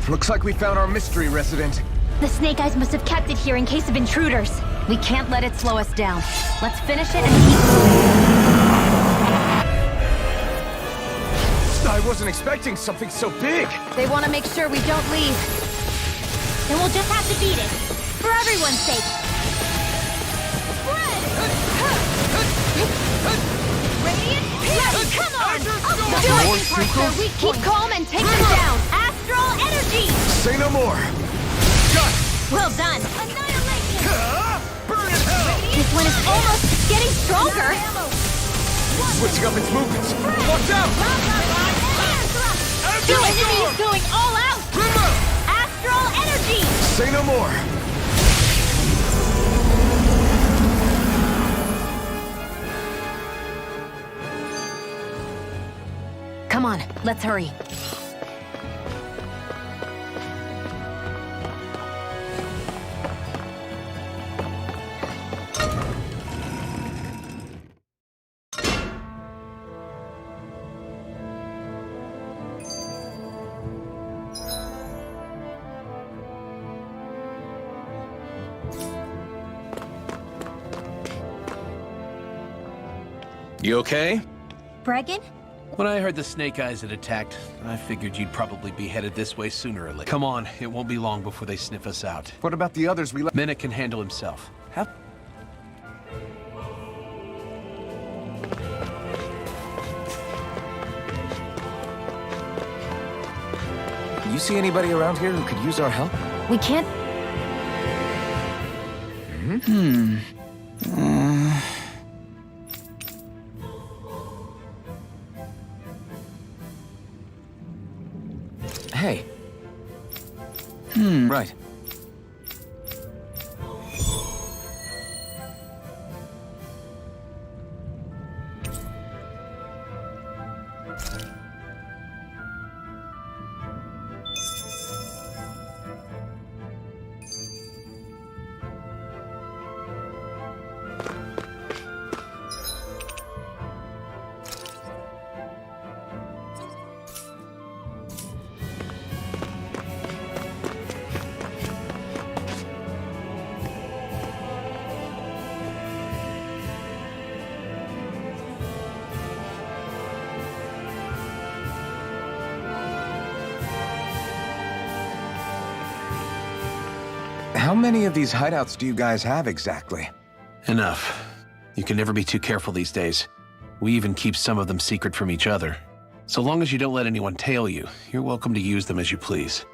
Looks like we found our mystery resident. The Snake Eyes must have kept it here in case of intruders. We can't let it slow us down. Let's finish it and keep moving. I wasn't expecting something so big. They want to make sure we don't leave. Then we'll just have to beat it. For everyone's sake. Radiant Fury, come on! Do it! Parker, we keep calm and take them down. Astral Energy! Say no more. Got it. Well done. Annihilation! Burn in hell! This one is almost getting stronger. Switching up its movements. Watch out! Attitude The enemy storm! is going all out! Astral energy! Say no more! Come on, let's hurry. You okay? Bregan? When I heard the Snake Eyes had attacked, I figured you'd probably be headed this way sooner or later. Come on, it won't be long before they sniff us out. What about the others we left? Minute can handle himself. Have You see anybody around here who could use our help? We can't... Hey. Right. How many of these hideouts do you guys have exactly? enough. You can never be too careful these days. We even keep some of them secret from each other. So long as you don't let anyone tail you, you're welcome to use them as you please.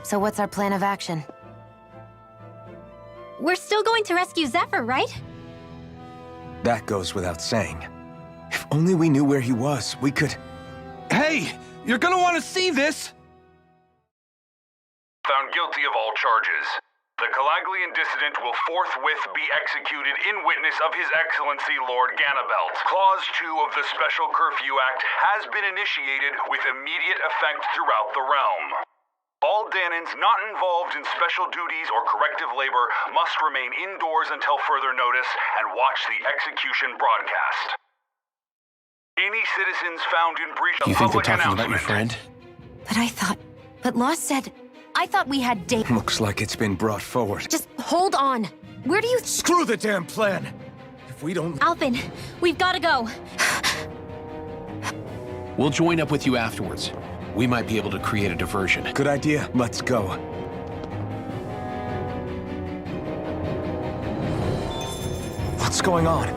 So what's our plan of action? We're still going to rescue Zephyr, right? That goes without saying. If only we knew where he was, we could... Hey! You're gonna want to see this! Found guilty of all charges. The Calaglian dissident will forthwith be executed in witness of His Excellency Lord Ganabelt. Clause 2 of the Special Curfew Act has been initiated with immediate effect throughout the realm. All Danans not involved in special duties or corrective labor must remain indoors until further notice and watch the execution broadcast. Any citizens found in breach of You think they're public talking about your announcement. friend? But I thought... But Lost said... I thought we had data. Looks like it's been brought forward. Just hold on. Where do you... Screw the damn plan! If we don't... Alpin, we've got to go. We'll join up with you afterwards. We might be able to create a diversion. Good idea. Let's go. What's going on?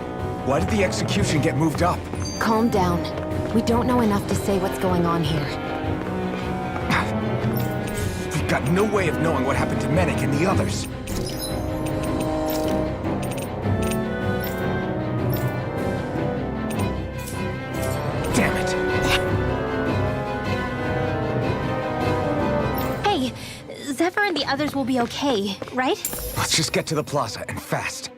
Why did the execution get moved up? Calm down. We don't know enough to say what's going on here. We've got no way of knowing what happened to Menik and the others. Damn it. Hey, Zephyr and the others will be okay, right? Let's just get to the plaza, and fast.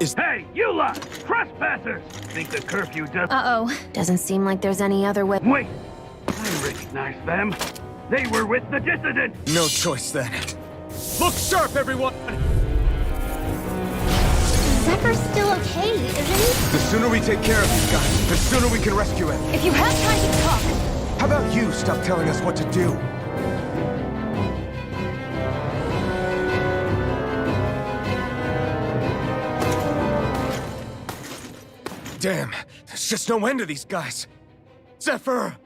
Hey, you lot! Trespassers! Think the curfew does... Uh-oh. Doesn't seem like there's any other way. Wait! I recognize them. They were with the dissident! No choice then. Look sharp, everyone! Zephyr's still okay, isn't he? The sooner we take care of these guys, the sooner we can rescue him. If you have time to talk. How about you stop telling us what to do? Damn, there's just no end to these guys. Zephyr!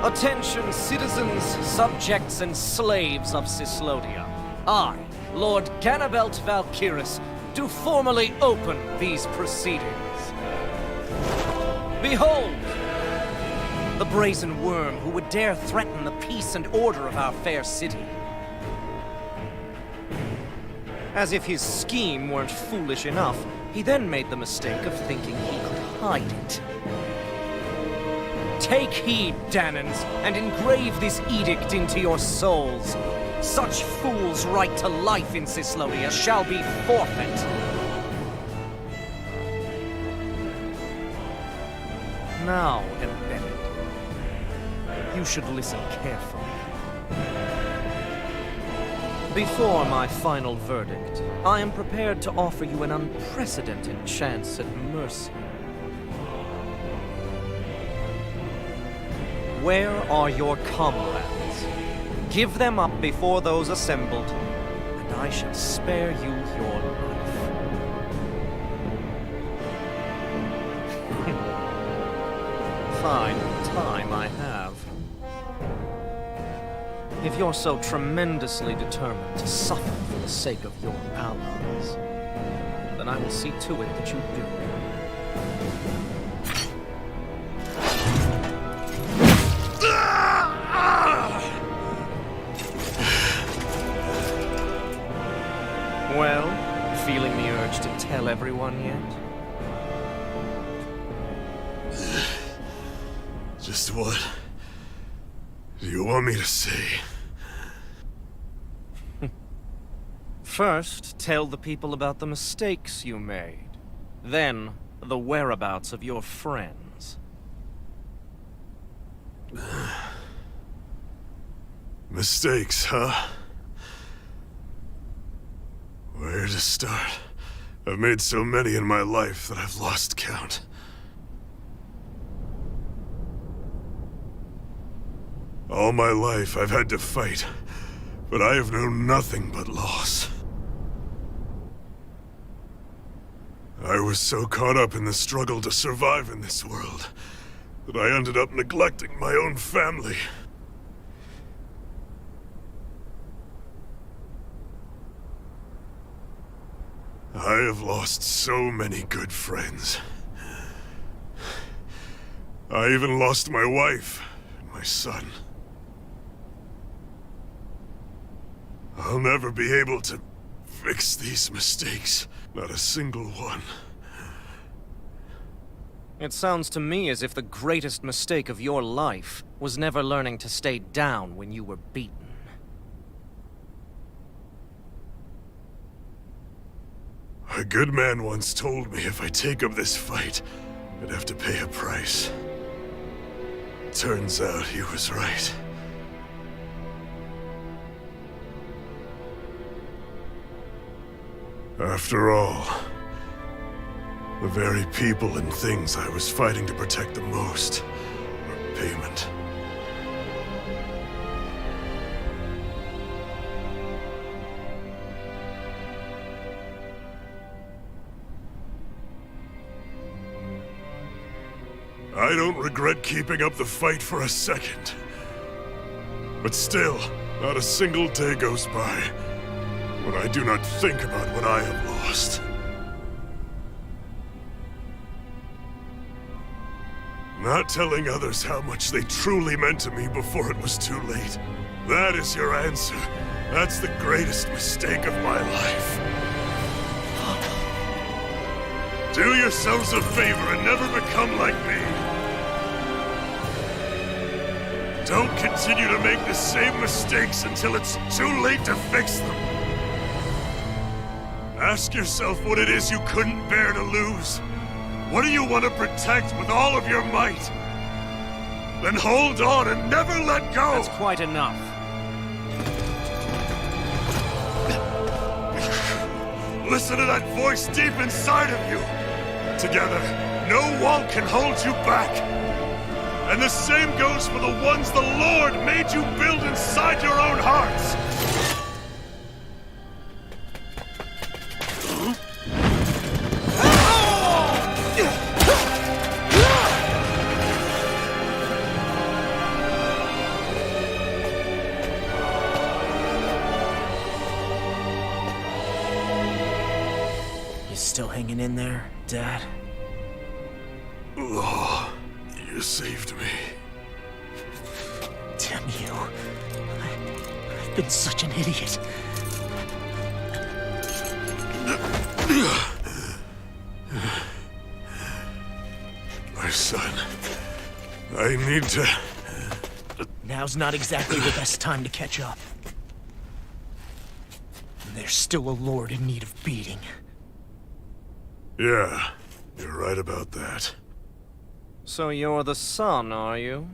Attention, citizens, subjects, and slaves of Cyslodia. I, Lord Ganabelt Valkyris, do formally open these proceedings. Behold! The brazen worm who would dare threaten the peace and order of our fair city. As if his scheme weren't foolish enough, he then made the mistake of thinking he could hide it. Take heed, Danans, and engrave this edict into your souls. Such fools' right to life in Cyslodia shall be forfeit. Now, Embedded, you should listen carefully. Before my final verdict, I am prepared to offer you an unprecedented chance at mercy. Where are your comrades? Give them up before those assembled, and I shall spare you your life. Fine time I have. If you're so tremendously determined to suffer for the sake of your allies, then I will see to it that you do. Well, feeling the urge to tell everyone yet? Just what do you want me to say? First, tell the people about the mistakes you made. Then, the whereabouts of your friends. Mistakes, huh? Where to start? I've made so many in my life that I've lost count. All my life I've had to fight, but I have known nothing but loss. I was so caught up in the struggle to survive in this world that I ended up neglecting my own family. I have lost so many good friends. I even lost my wife and my son. I'll never be able to fix these mistakes. Not a single one. It sounds to me as if the greatest mistake of your life was never learning to stay down when you were beaten. A good man once told me if I take up this fight, I'd have to pay a price. Turns out he was right. After all, the very people and things I was fighting to protect the most were payment. I don't regret keeping up the fight for a second. But still, not a single day goes by when I do not think about what I have lost. Not telling others how much they truly meant to me before it was too late. That is your answer. That's the greatest mistake of my life. Do yourselves a favor and never become like me. Don't continue to make the same mistakes until it's too late to fix them. Ask yourself what it is you couldn't bear to lose. What do you want to protect with all of your might? Then hold on and never let go! That's quite enough. Listen to that voice deep inside of you! Together, no wall can hold you back! And the same goes for the ones the Lord made you build inside your own hearts! You still hanging in there, Dad? Oh, you saved me. Damn you. I've been such an idiot. My son, I need to... Now's not exactly the best time to catch up. There's still a lord in need of beating. Yeah, you're right about that. So you're the son, are you?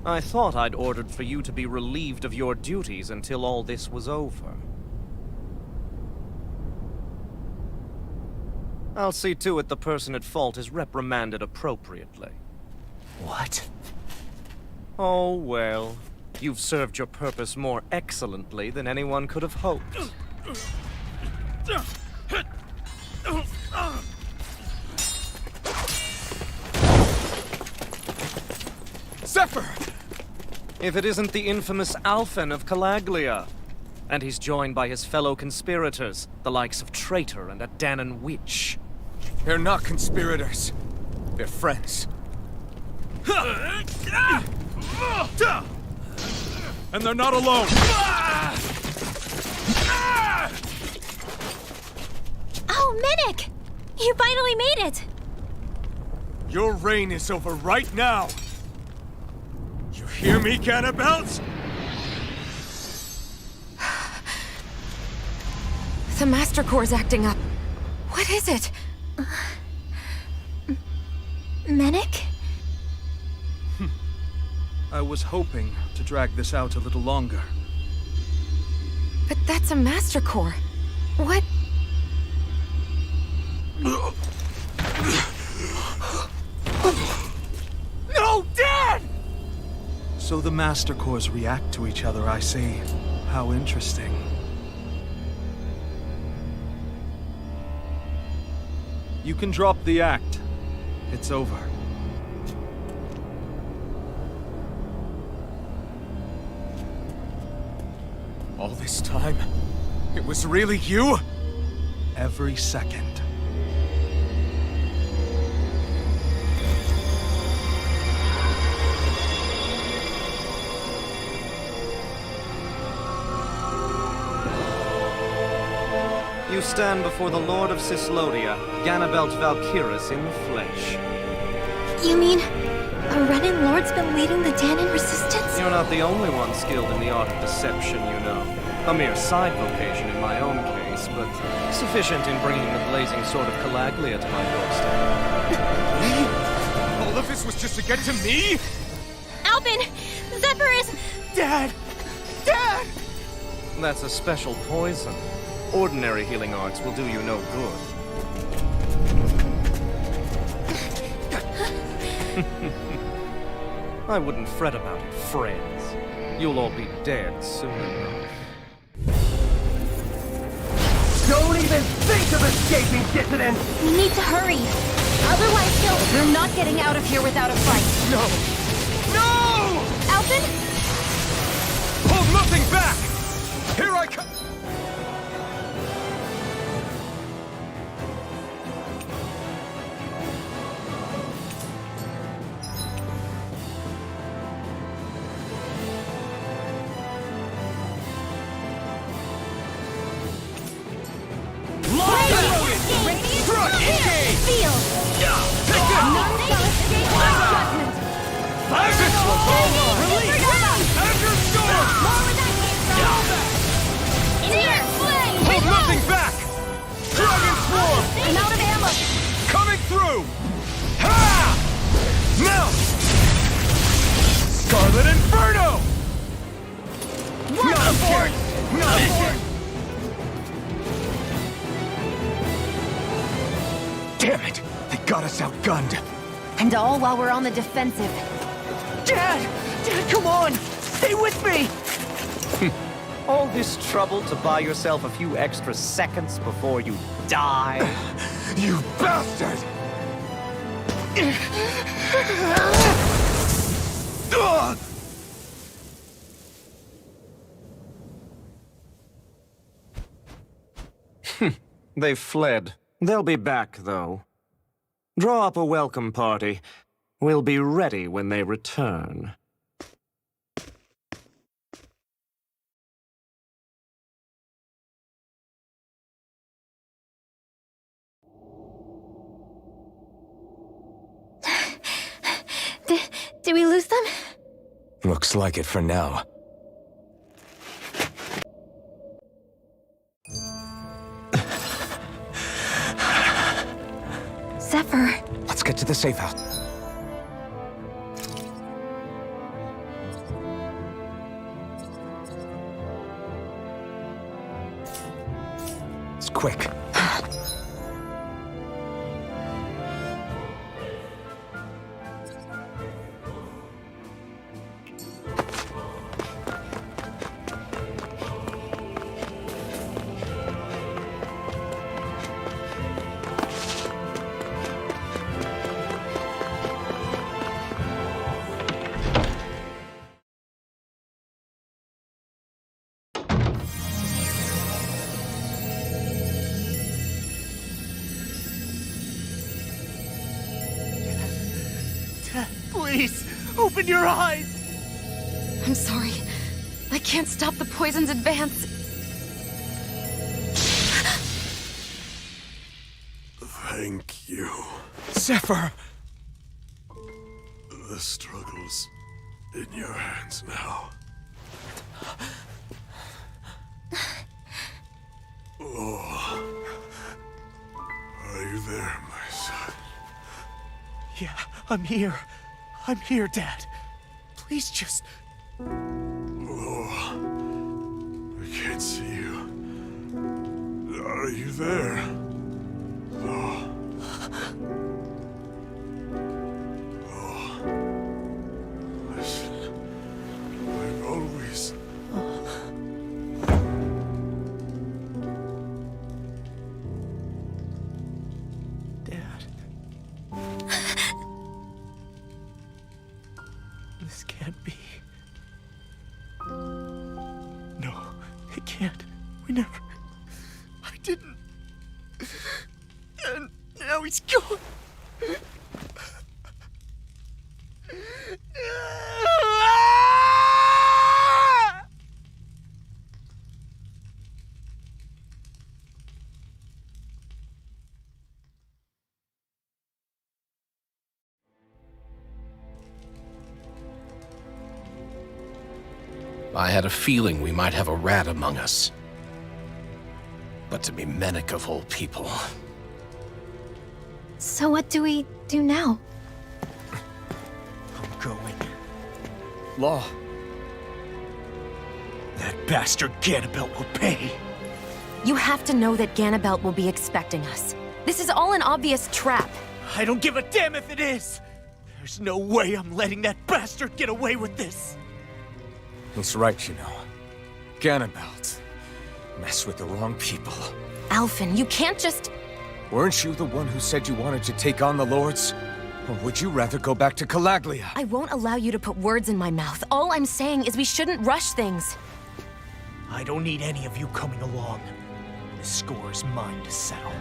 I thought I'd ordered for you to be relieved of your duties until all this was over. I'll see to it the person at fault is reprimanded appropriately. What? Oh, well. You've served your purpose more excellently than anyone could have hoped. Zephyr! If it isn't the infamous Alphen of Calaglia. And he's joined by his fellow conspirators, the likes of Traitor and a Danon Witch. They're not conspirators. They're friends. And they're not alone! Oh, Minnick! You finally made it! Your reign is over right now! You hear me, Cannibals? The Master Core's acting up. What is it? Minnick? I was hoping to drag this out a little longer. But that's a Master Core. What? No, Dad! So the Master Cores react to each other, I see. How interesting. You can drop the act. It's over. All this time, it was really you? Every second. You stand before the Lord of Cyslodia, Ganabelt Valkyris in the flesh. You mean a Renin Lord's been leading the Danon resistance? You're not the only one skilled in the art of deception, you know. A mere side vocation in my own case, but sufficient in bringing the blazing sword of Calaglia to my doorstep. All of this was just to get to me? Alphen! Zephyr is... Dad! Dad! That's a special poison. Ordinary healing arts will do you no good. I wouldn't fret about it, friends. You'll all be dead soon enough. Don't even think of escaping, dissident! We need to hurry. Otherwise, you're not getting out of here without a fight. No! No! Alphen? Hold nothing back! Here I come! None shall escape my judgment! This one's all mine! Release! Have your sword! More with that In here! Hold nothing back! Dragon Swarm! I'm out of ammo! Coming through! Ha! Now! Scarlet Inferno! Not aboard! Not aboard! Damn it! They got us outgunned. And all while we're on the defensive. Dad! Dad, come on! Stay with me! All this trouble to buy yourself a few extra seconds before you die? You bastard! They've fled. They'll be back, though. Draw up a welcome party. We'll be ready when they return. Did we lose them? Looks like it for now. Zephyr. Let's get to the safe house. It's quick. Please, open your eyes! I'm sorry. I can't stop the poison's advance. Thank you. Zephyr! The struggle's in your hands now. Oh. Are you there, my son? Yeah, I'm here. I'm here, Dad. Please just... Oh. I can't see you. Are you there? Oh. Oh. Listen. I've always... Dad. This can't be. No, it can't. We never... I didn't. And now he's gone. I had a feeling we might have a rat among us. But to be Mennick of all people... So what do we do now? I'm going. Law. That bastard Ganabelt will pay. You have to know that Ganabelt will be expecting us. This is all an obvious trap. I don't give a damn if it is! There's no way I'm letting that bastard get away with this! He's right, you know. Ganabelt. Mess with the wrong people. Alphen, you can't just... Weren't you the one who said you wanted to take on the Lords? Or would you rather go back to Calaglia? I won't allow you to put words in my mouth. All I'm saying is we shouldn't rush things. I don't need any of you coming along. The score is mine to settle.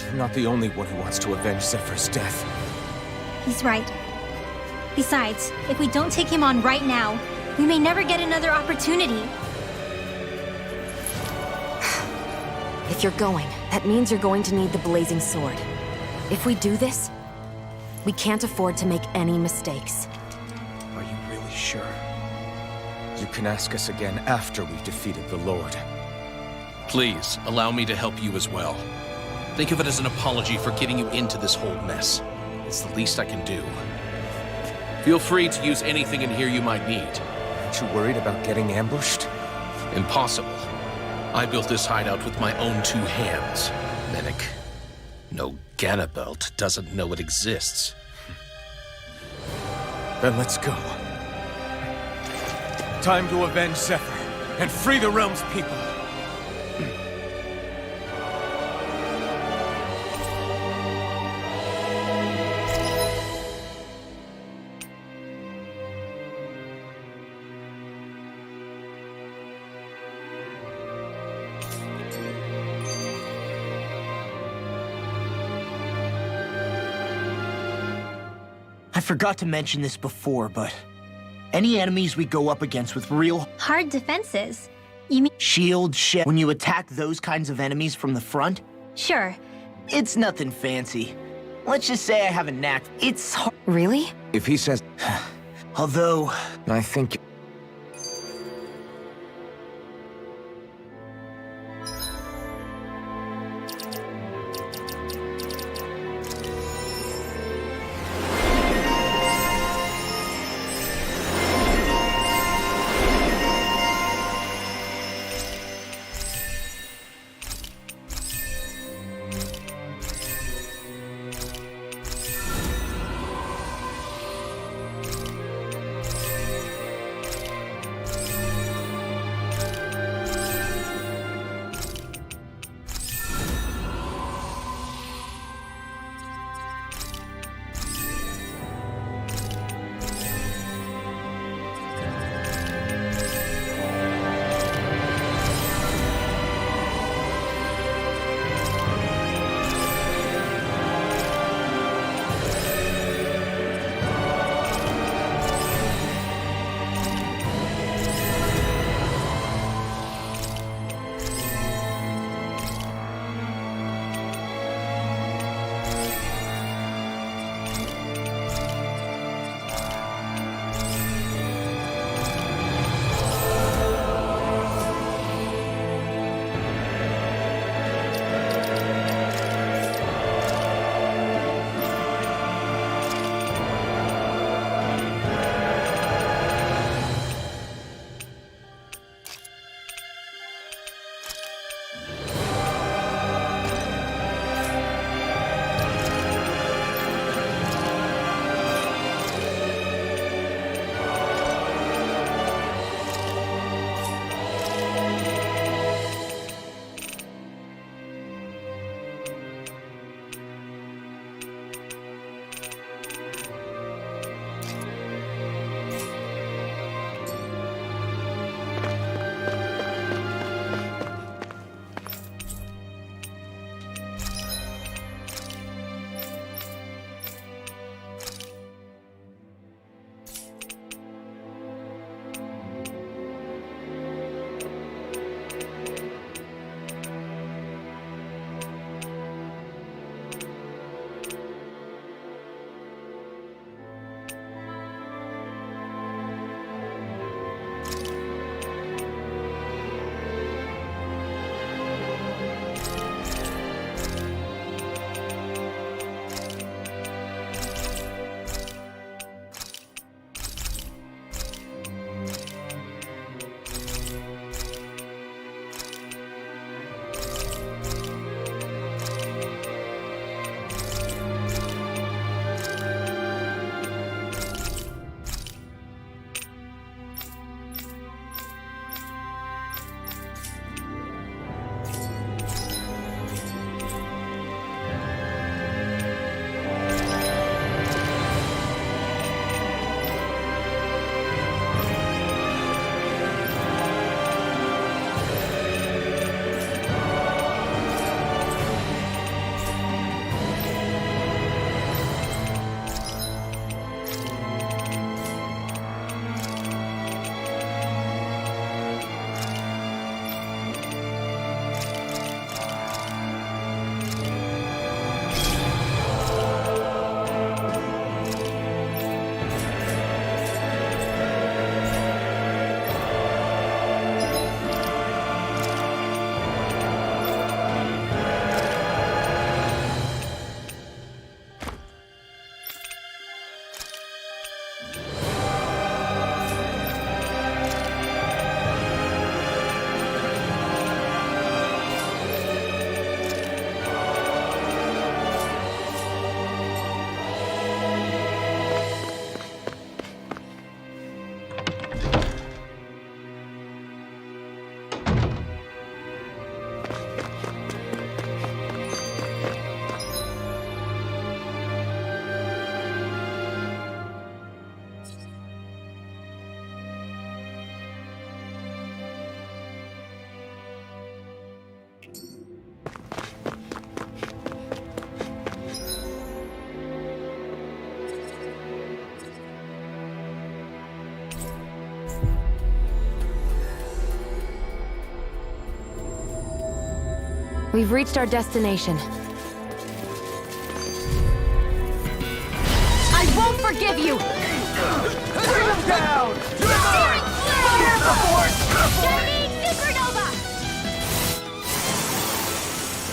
You're not the only one who wants to avenge Zephyr's death. He's right. Besides, if we don't take him on right now, we may never get another opportunity. If you're going, that means you're going to need the Blazing Sword. If we do this, We can't afford to make any mistakes. Are you really sure? You can ask us again after we've defeated the Lord. Please, allow me to help you as well. Think of it as an apology for getting you into this whole mess. It's the least I can do. Feel free to use anything in here you might need. Aren't you worried about getting ambushed? Impossible. I built this hideout with my own 2 hands, Mimic. No Ganabelt doesn't know it exists. Then let's go. Time to avenge Zephyr and free the realm's people. I forgot to mention this before, but any enemies we go up against with real Hard defenses. You mean? shield shit, when you attack those kinds of enemies from the front, Sure. it's nothing fancy. Let's just say I have a knack. It's hard. Really? If he says... Although, I think... We've reached our destination. I won't forgive you! Bring him down! You're mine! Fire the force! Shining supernova!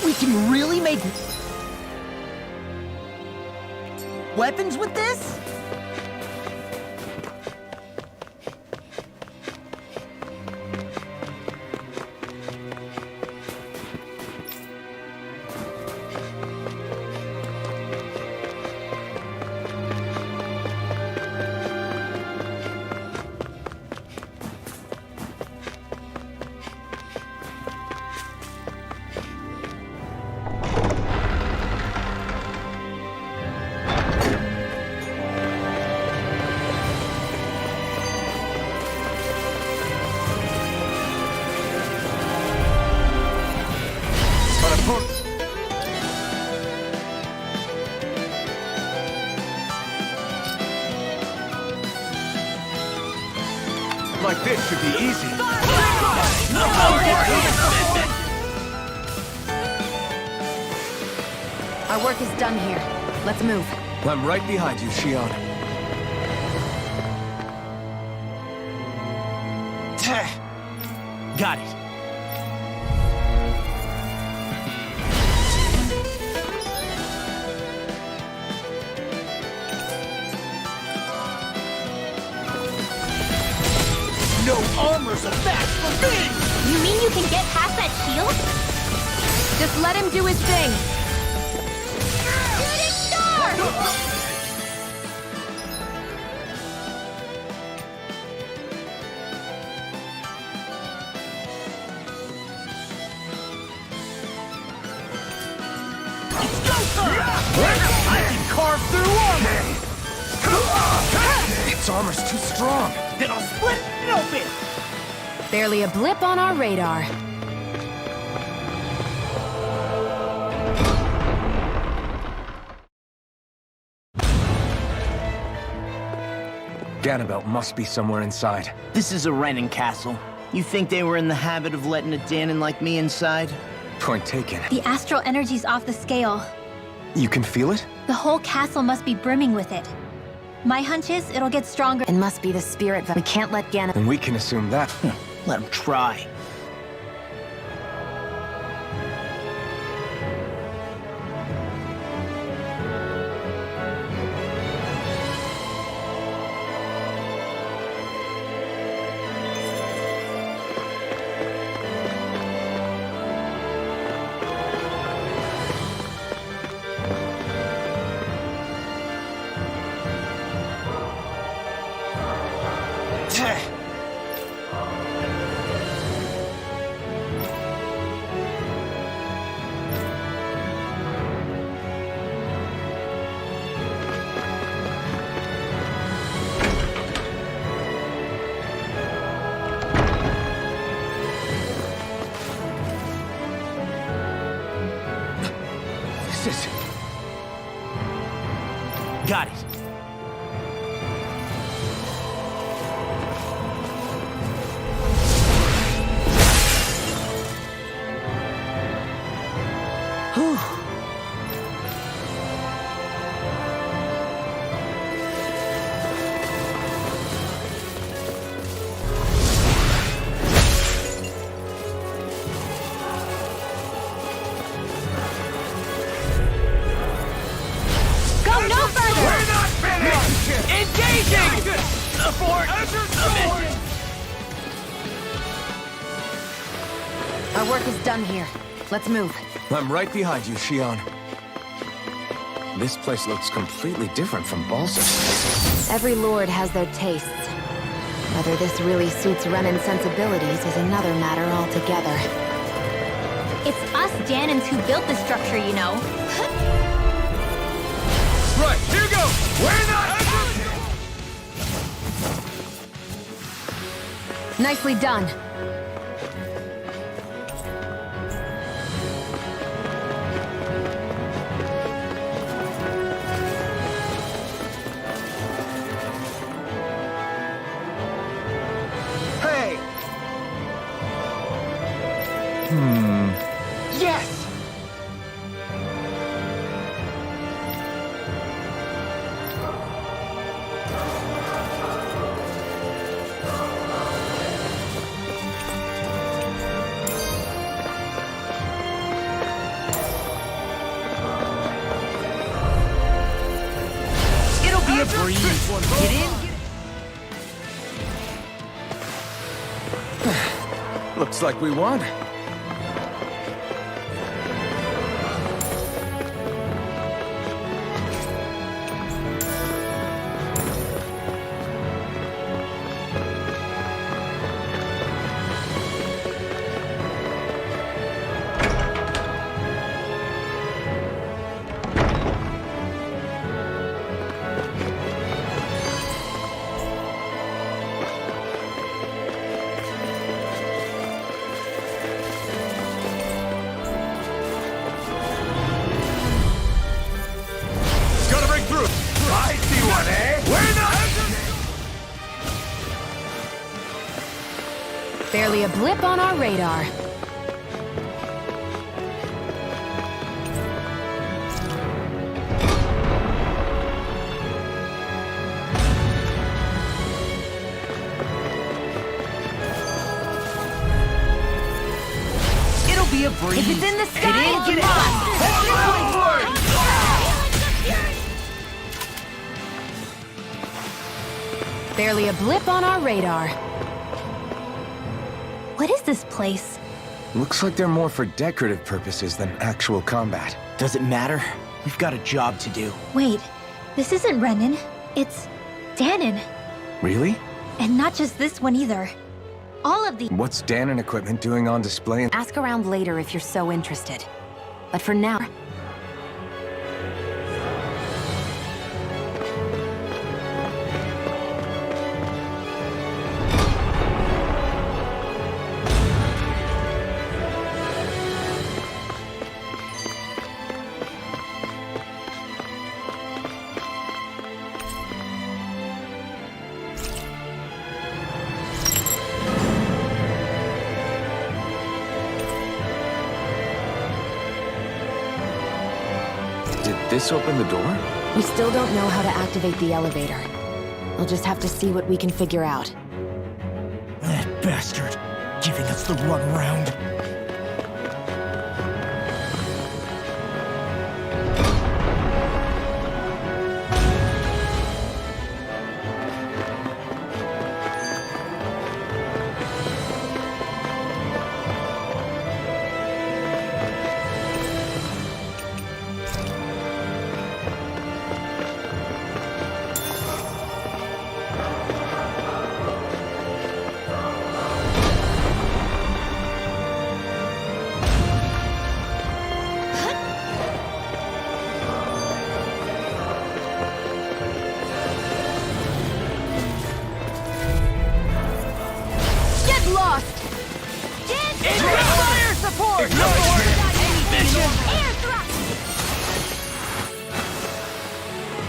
We can really make weapons with this? Like this should be easy. Our work is done here. Let's move. I'm right behind you, Shion. Got it. No armor's a match for me! You mean you can get past that shield? Just let him do his thing. Shooting star! It's go time! I can carve through armor! Its armor's too strong. Then I'll split it open! Barely a blip on our radar. Ganabelt must be somewhere inside. This is a Renin castle. You think they were in the habit of letting a Danon like me inside? Point taken. The astral energy's off the scale. You can feel it? The whole castle must be brimming with it. My hunch is it'll get stronger. It must be the spirit that we can't let Ganon. And we can assume that. Let him try. Got it. Whew. Go no further! We're not finished! Engaging! Abort! Our work is done here. Let's move. I'm right behind you, Shion. This place looks completely different from Balsa's. Every lord has their tastes. Whether this really suits Renin's sensibilities is another matter altogether. It's us Danons who built this structure, you know. Right, here goes! We're not... Nicely done. Yes! It'll be a breeze. Get in. Looks like we won. Gotta break through! I see one, eh? We're not... Barely a blip on our radar. It'll be a breeze. If it's in the sky, Get in. Get it's out. Barely a blip on our radar. What is this place? Looks like they're more for decorative purposes than actual combat. Does it matter? We've got a job to do. Wait, this isn't Renan. It's Danon. Really? And not just this one either. All of the... What's Danon equipment doing on display? Ask around later if you're so interested. But for now... Did this open the door? We still don't know how to activate the elevator. We'll just have to see what we can figure out. That bastard. Giving us the runaround.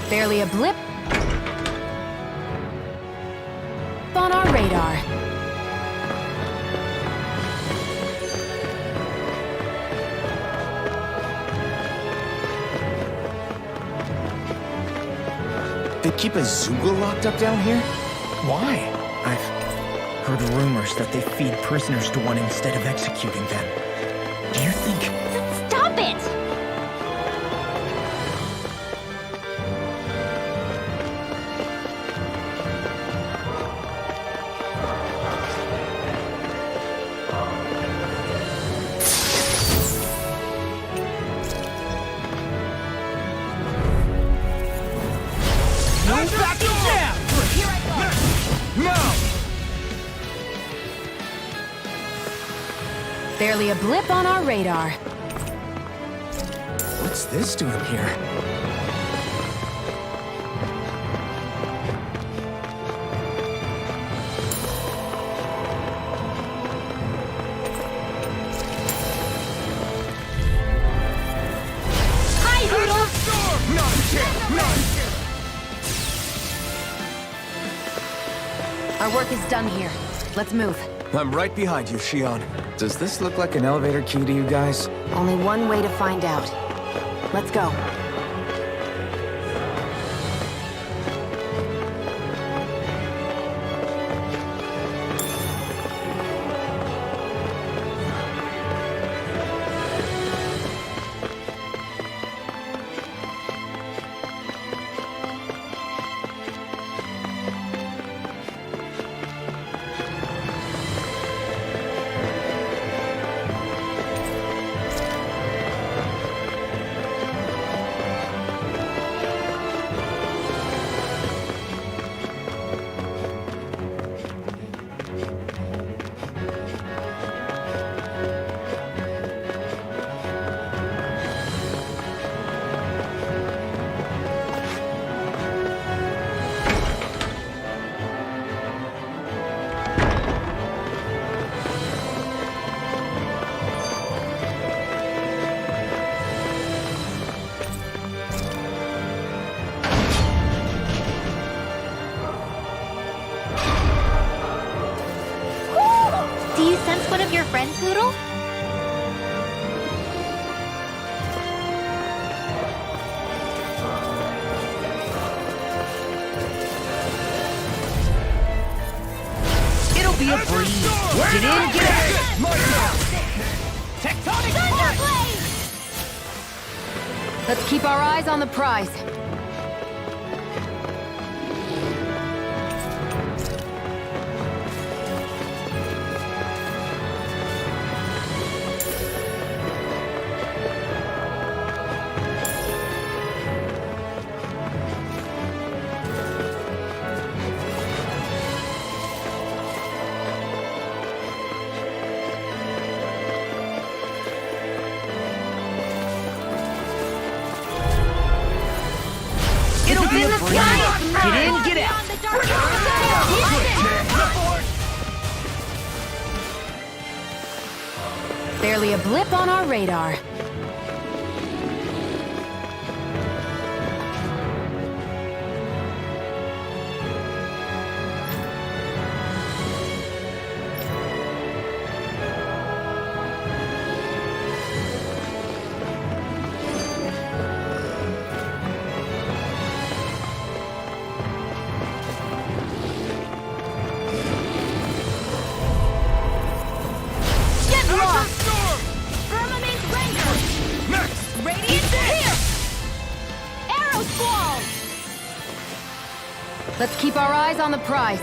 Barely a blip on our radar. They keep a Zoogle locked up down here? Why? I've heard rumors that they feed prisoners to one instead of executing them. Do you think... Stop it! No backing down! Here I go! No! Barely a blip on our radar. What's this doing here? Hi, Hoodle! Not again! Not again! Our work is done here. Let's move. I'm right behind you, Shion. Does this look like an elevator key to you guys? Only one way to find out. Let's go. Do you sense one of your friends, Poodle? It'll be a breeze. Get in, get out. Tectonic punch! Let's keep our eyes on the prize. It'll be in the sky! Get in, get out! Barely a blip on our radar. Let's keep our eyes on the prize.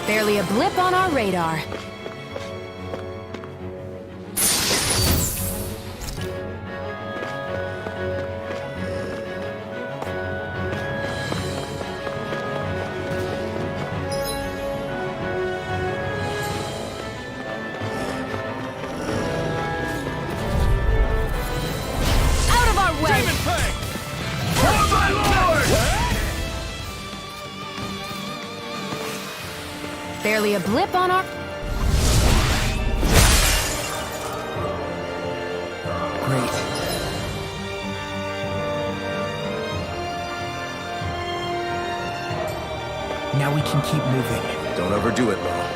Barely a blip on our radar. Out of our way! Demon Fang! Oh my lord! Barely a blip on our... Great. Now we can keep moving. Don't overdo it, Mo.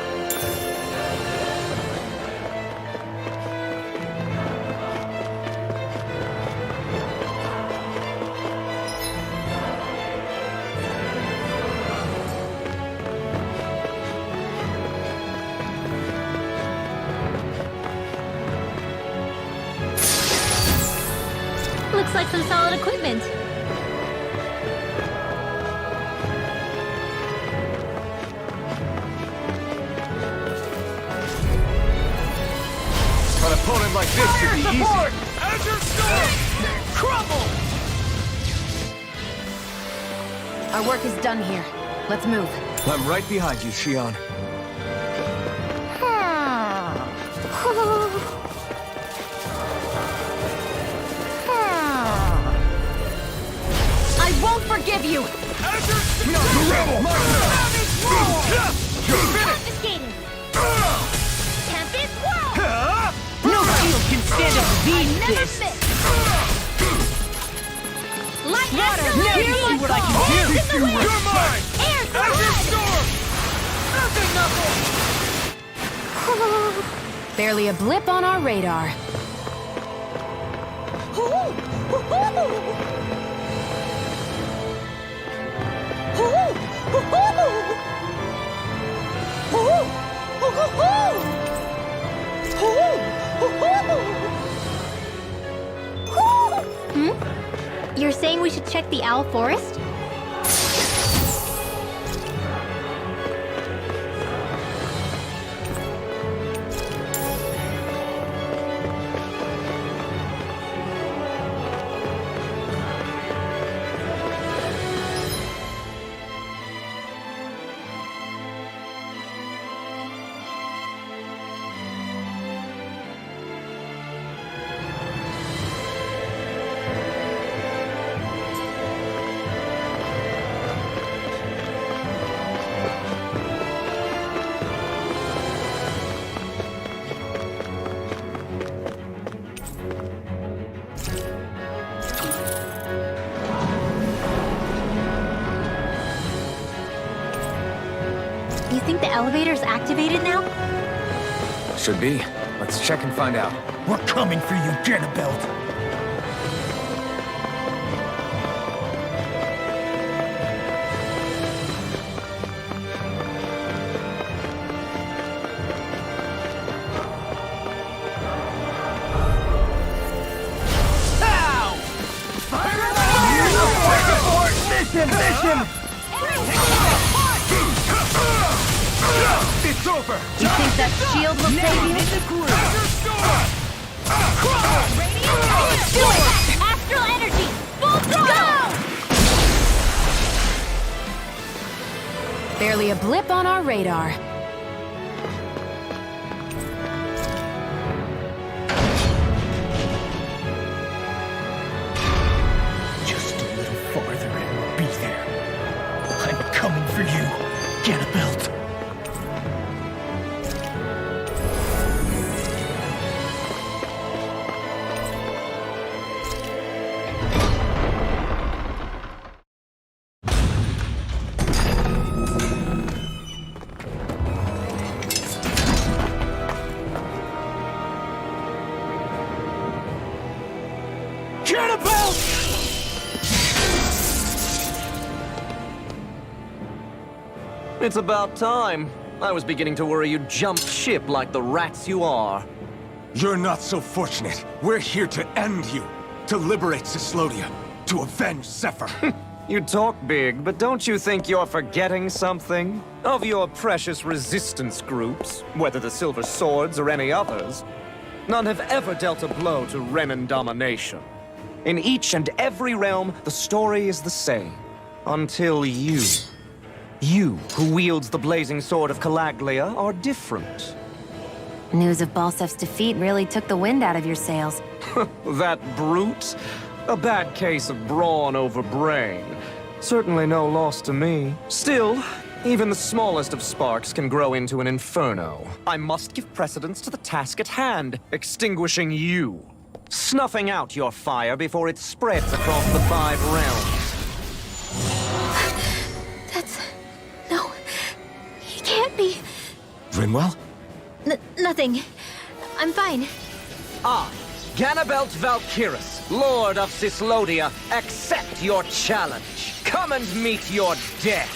Looks like some solid equipment. Cut a opponent like this should be easy. Azure Storm! Crumble! Our work is done here. Let's move. I'm right behind you, Shion. I won't forgive you! Azure Storm! No, you rebel! Confiscated! Tempest Whirl! No shield can stand up to these Never fists! miss! Light Slaughter, Astral now you Energy! see what I can do! Hands in the wind! You're mine! Air Azure Storm! Storm! Barely a blip on our radar. You're saying we should check the Owl Forest? You think the elevator's activated now? Should be. Let's check and find out. We're coming for you, Ganabelt! It's over! You think that shield will save you? Do it! Astral Energy! Full throttle! Barely a blip on our radar. Just a little farther and we'll be there. I'm coming for you, Ganabelt. It's about time. I was beginning to worry you jumped ship like the rats you are. You're not so fortunate. We're here to end you. To liberate Cislodia. To avenge Zephyr. You talk big, but don't you think you're forgetting something? Of your precious resistance groups, whether the Silver Swords or any others, none have ever dealt a blow to Renan domination. In each and every realm, the story is the same. Until you. You, who wields the blazing sword of Calaglia, are different. News of Balsef's defeat really took the wind out of your sails. That brute? A bad case of brawn over brain. Certainly no loss to me. Still, even the smallest of sparks can grow into an inferno. I must give precedence to the task at hand, extinguishing you. Snuffing out your fire before it spreads across the 5 realms. No, he can't be. Rinwell? Nothing. I'm fine. I, Ganabelt Valkyris, Lord of Cislodia, accept your challenge. Come and meet your death.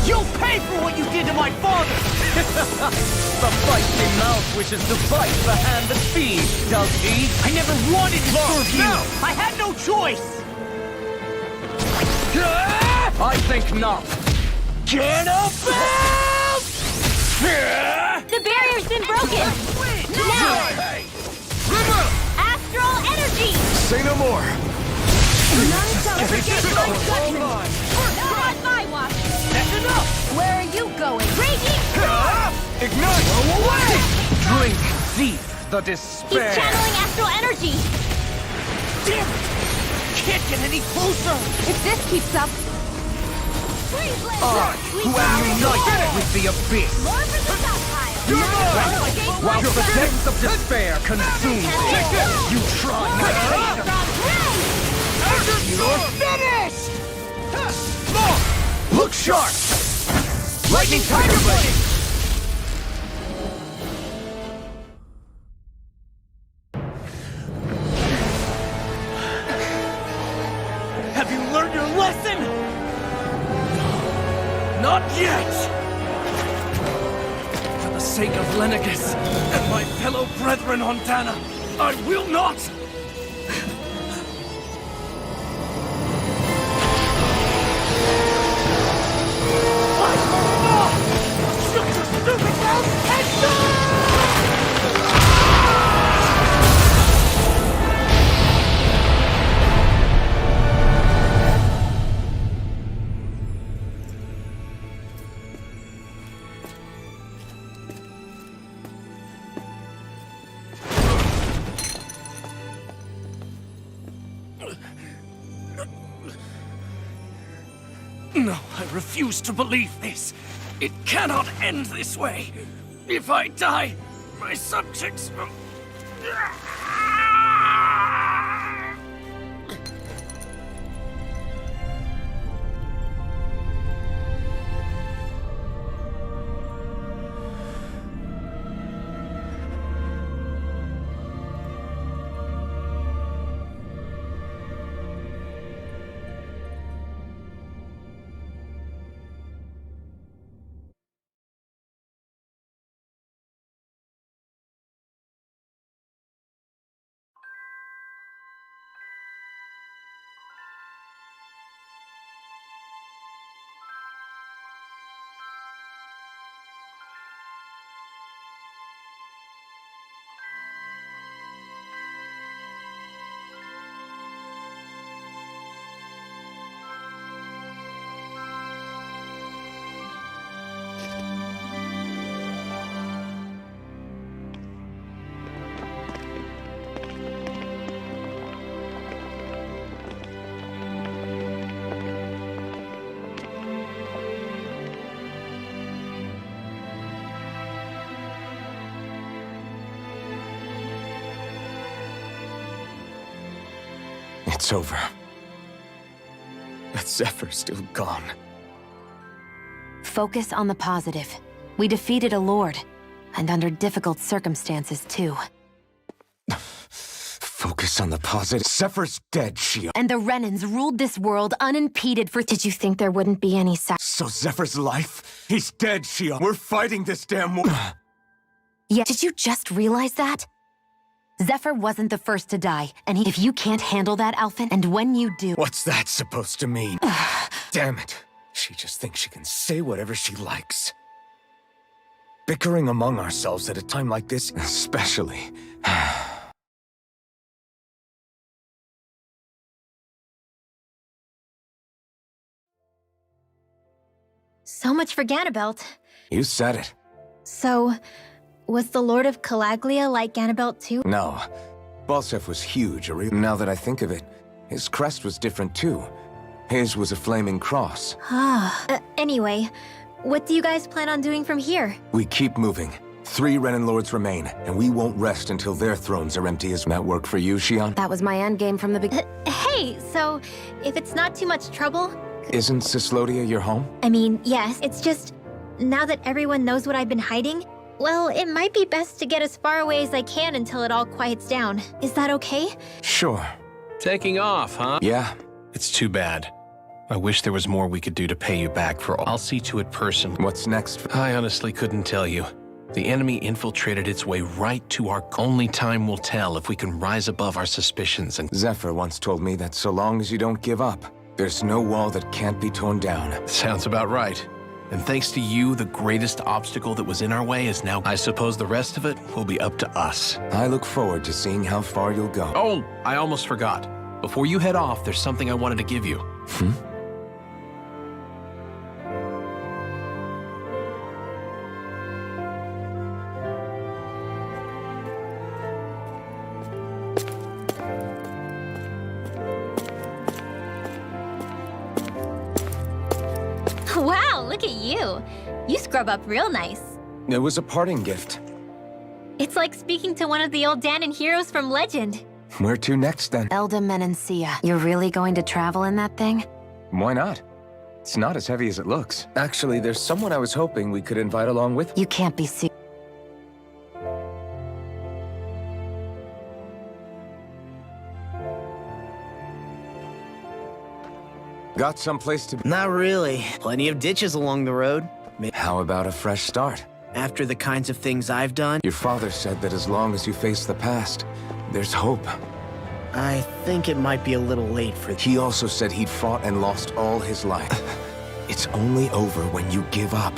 You'll pay for what you did to my father! The feisty mouth wishes to bite the hand that feeds, does he? I never wanted to serve you! No. I had no choice! I think not. Ganabelt! The barrier's broken! Now! Astral energy! Say no more! None shall forget my judgment! Not on my watch! That's enough! Where are you going? Raging! Ignite! Go away! Drink deep the He's despair! channeling astral energy! Damn it! Can't get any closer! If this keeps up, I, who am united with the abyss! More for the stockpile! While the depths of despair consume thee, you try not You're finished! Look sharp! Lightning Tiger Blade! Have you learned your lesson? Not yet! For the sake of Lenegus and my fellow brethren on Dana, I will not! No, I refuse to believe this. It cannot end this way. If I die, my subjects will... It's over. But Zephyr's still gone. focus on the positive. We defeated a lord, and under difficult circumstances, too. Focus on the positive. Zephyr's dead, Shia. And the Renans ruled this world unimpeded for— Did you think there wouldn't be any So Zephyr's life? He's dead, Shia. We're fighting this damn war. Yeah, did you just realize that? Zephyr wasn't the first to die, and if you can't handle that, Alphen, and when you do— What's that supposed to mean? Damn it. She just thinks she can say whatever she likes. Bickering among ourselves at a time like this, especially. So much for Ganabelt. You said it. So, was the Lord of Calaglia like Ganabelt too? No. Balsef was huge, now that I think of it. His crest was different too. His was a flaming cross. Anyway, what do you guys plan on doing from here? We keep moving. 3 Renan Lords remain, and we won't rest until their thrones are empty. Is that work for you, Xion? That was my endgame from the beginning. Hey, so, if it's not too much trouble... Isn't Cyslodia your home? I mean, yes, it's just... Now that everyone knows what I've been hiding, well, it might be best to get as far away as I can until it all quiets down. Is that okay? Sure. Taking off, huh? Yeah. It's too bad. I wish there was more we could do to pay you back for all. I'll see to it personally. What's next? I honestly couldn't tell you. The enemy infiltrated its way right to our... Only time will tell if we can rise above our suspicions and... Zephyr once told me that so long as you don't give up, there's no wall that can't be torn down. Sounds about right. And thanks to you, the greatest obstacle that was in our way is now... I suppose the rest of it will be up to us. I look forward to seeing how far you'll go. Oh, I almost forgot. Before you head off, there's something I wanted to give you. Wow, look at you. You scrub up real nice. It was a parting gift. It's like speaking to one of the old Danon heroes from legend. Where to next, then? Elda Menancia. You're really going to travel in that thing? Why not? It's not as heavy as it looks. Actually, there's someone I was hoping we could invite along with. You can't be serious. Got someplace to be? Not really. Plenty of ditches along the road. How about a fresh start? After the kinds of things I've done, Your father said that as long as you face the past, there's hope. I think it might be a little late for... He also said he'd fought and lost all his life. It's only over when you give up.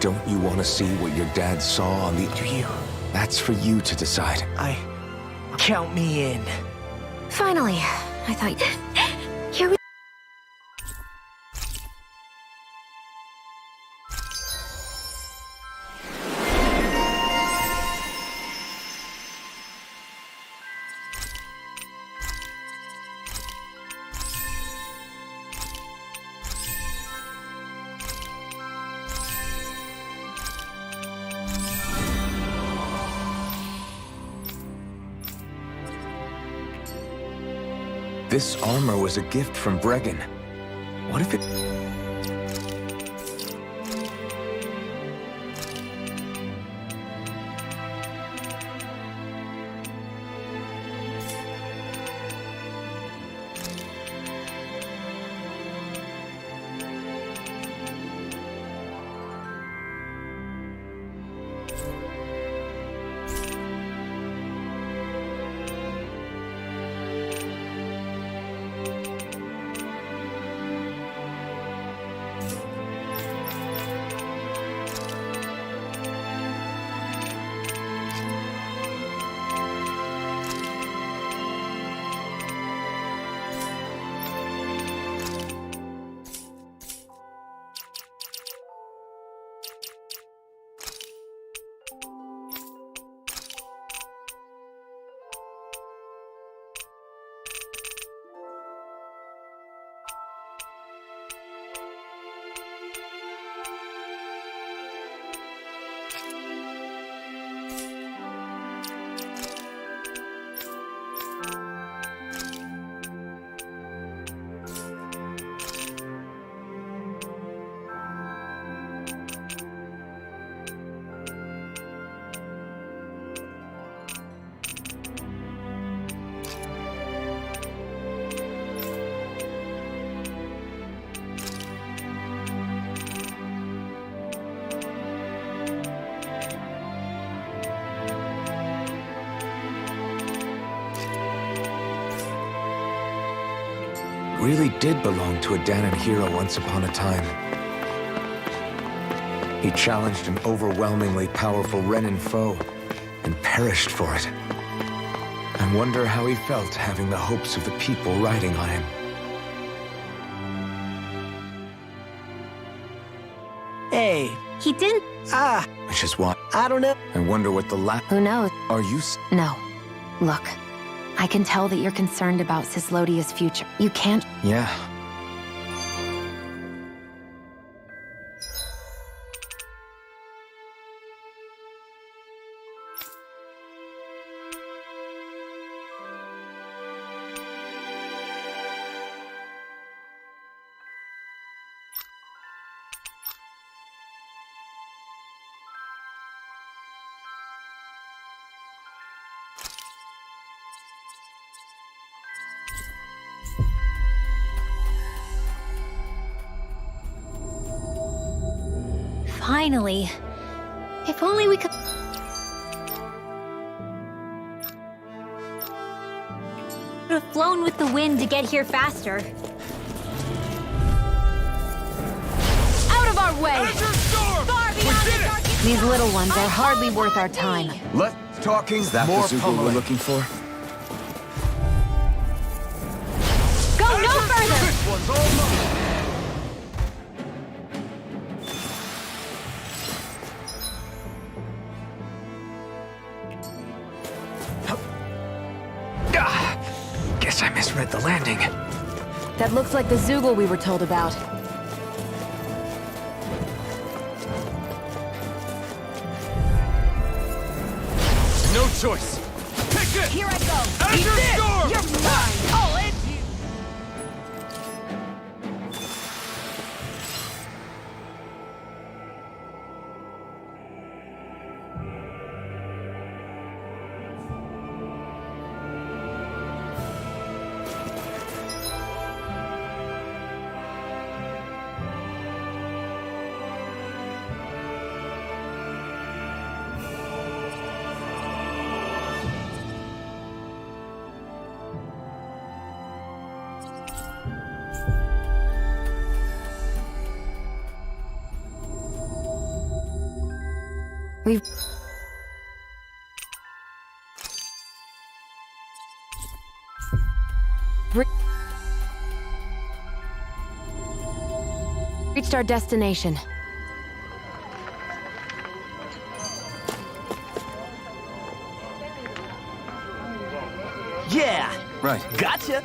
Don't you want to see what your dad saw on the... Do you? That's for you to decide. Count me in. Finally. I thought... Here we... This armor was a gift from Bregan. What if it... really did belong to a Danon hero once upon a time. He challenged an overwhelmingly powerful Renin foe and perished for it. I wonder how he felt having the hopes of the people riding on him. Hey. He didn't... Which is why... I don't know. I wonder what the Who knows? Are you... No. Look. I can tell that you're concerned about Cislodia's future. You can't... Yeah. Finally. If only we could... have flown with the wind to get here faster. Out of our our way! Far beyond the darkest These little ones are hardly worth our time. Let talking is that the Zoogle we're looking for? Go no further! One's all mine. Guess I misread the landing. That looks like the Zoogle we were told about. No choice. Take it! Here I go! Eat this! You're mine! I'll end you! We've... reached our destination. Yeah! Right. Gotcha!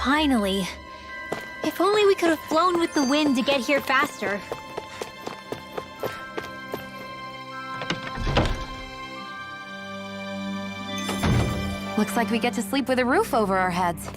Finally. If only we could have flown with the wind to get here faster. Looks like we get to sleep with a roof over our heads.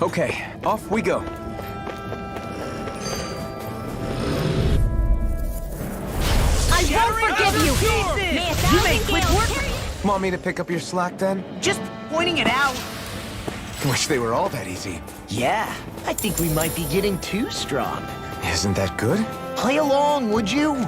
Okay, off we go. I won't forgive you! You made quick work! Want me to pick up your slack then? Just pointing it out. Wish they were all that easy. Yeah, I think we might be getting too strong. Isn't that good? Play along, would you?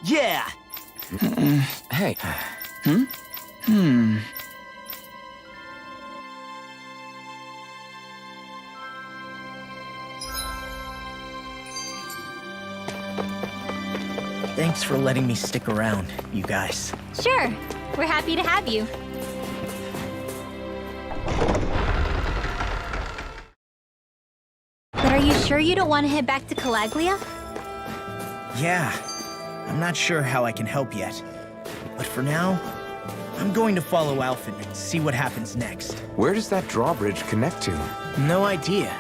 Yeah! Hey. Thanks for letting me stick around, you guys. Sure, we're happy to have you. But are you sure you don't want to head back to Calaglia? Yeah, I'm not sure how I can help yet. But for now, I'm going to follow Alphen and see what happens next. Where does that drawbridge connect to? No idea,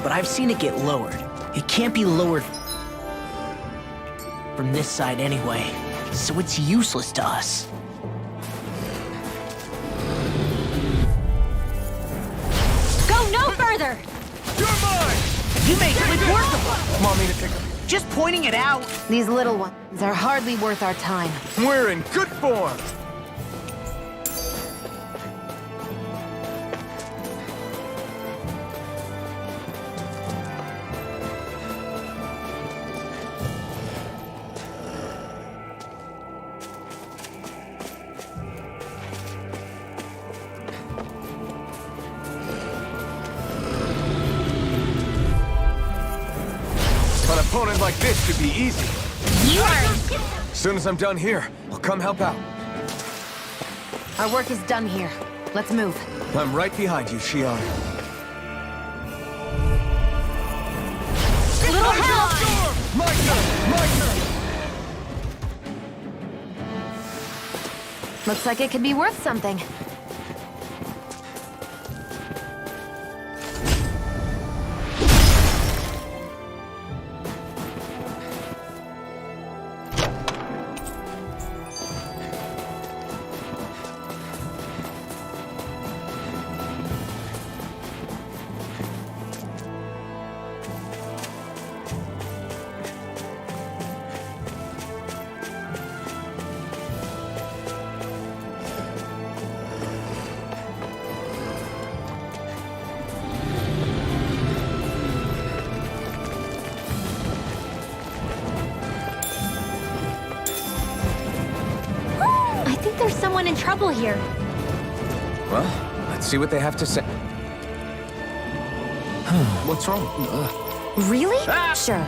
but I've seen it get lowered. It can't be lowered from this side anyway, so it's useless to us. Go no further! You're mine! You made it workable! Want me to pick up? Just pointing it out. These little ones are hardly worth our time. We're in good form! An opponent like this should be easy. You are... As soon as I'm done here, I'll come help out. Our work is done here. Let's move. I'm right behind you, Shion. Little help! My turn! My turn! Looks like it could be worth something. There's someone in trouble here. Well, let's see what they have to say. What's wrong? Really? Sure.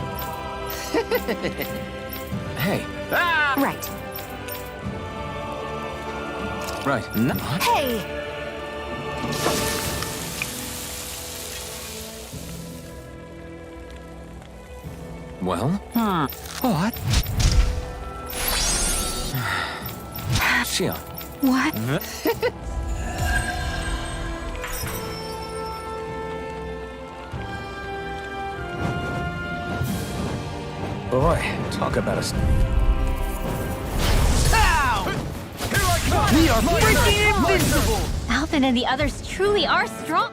Hey. Right. Right. No. Hey! Well? What? Shion. What? Boy, talk about us. We are freaking invincible! Alphen and the others truly are strong.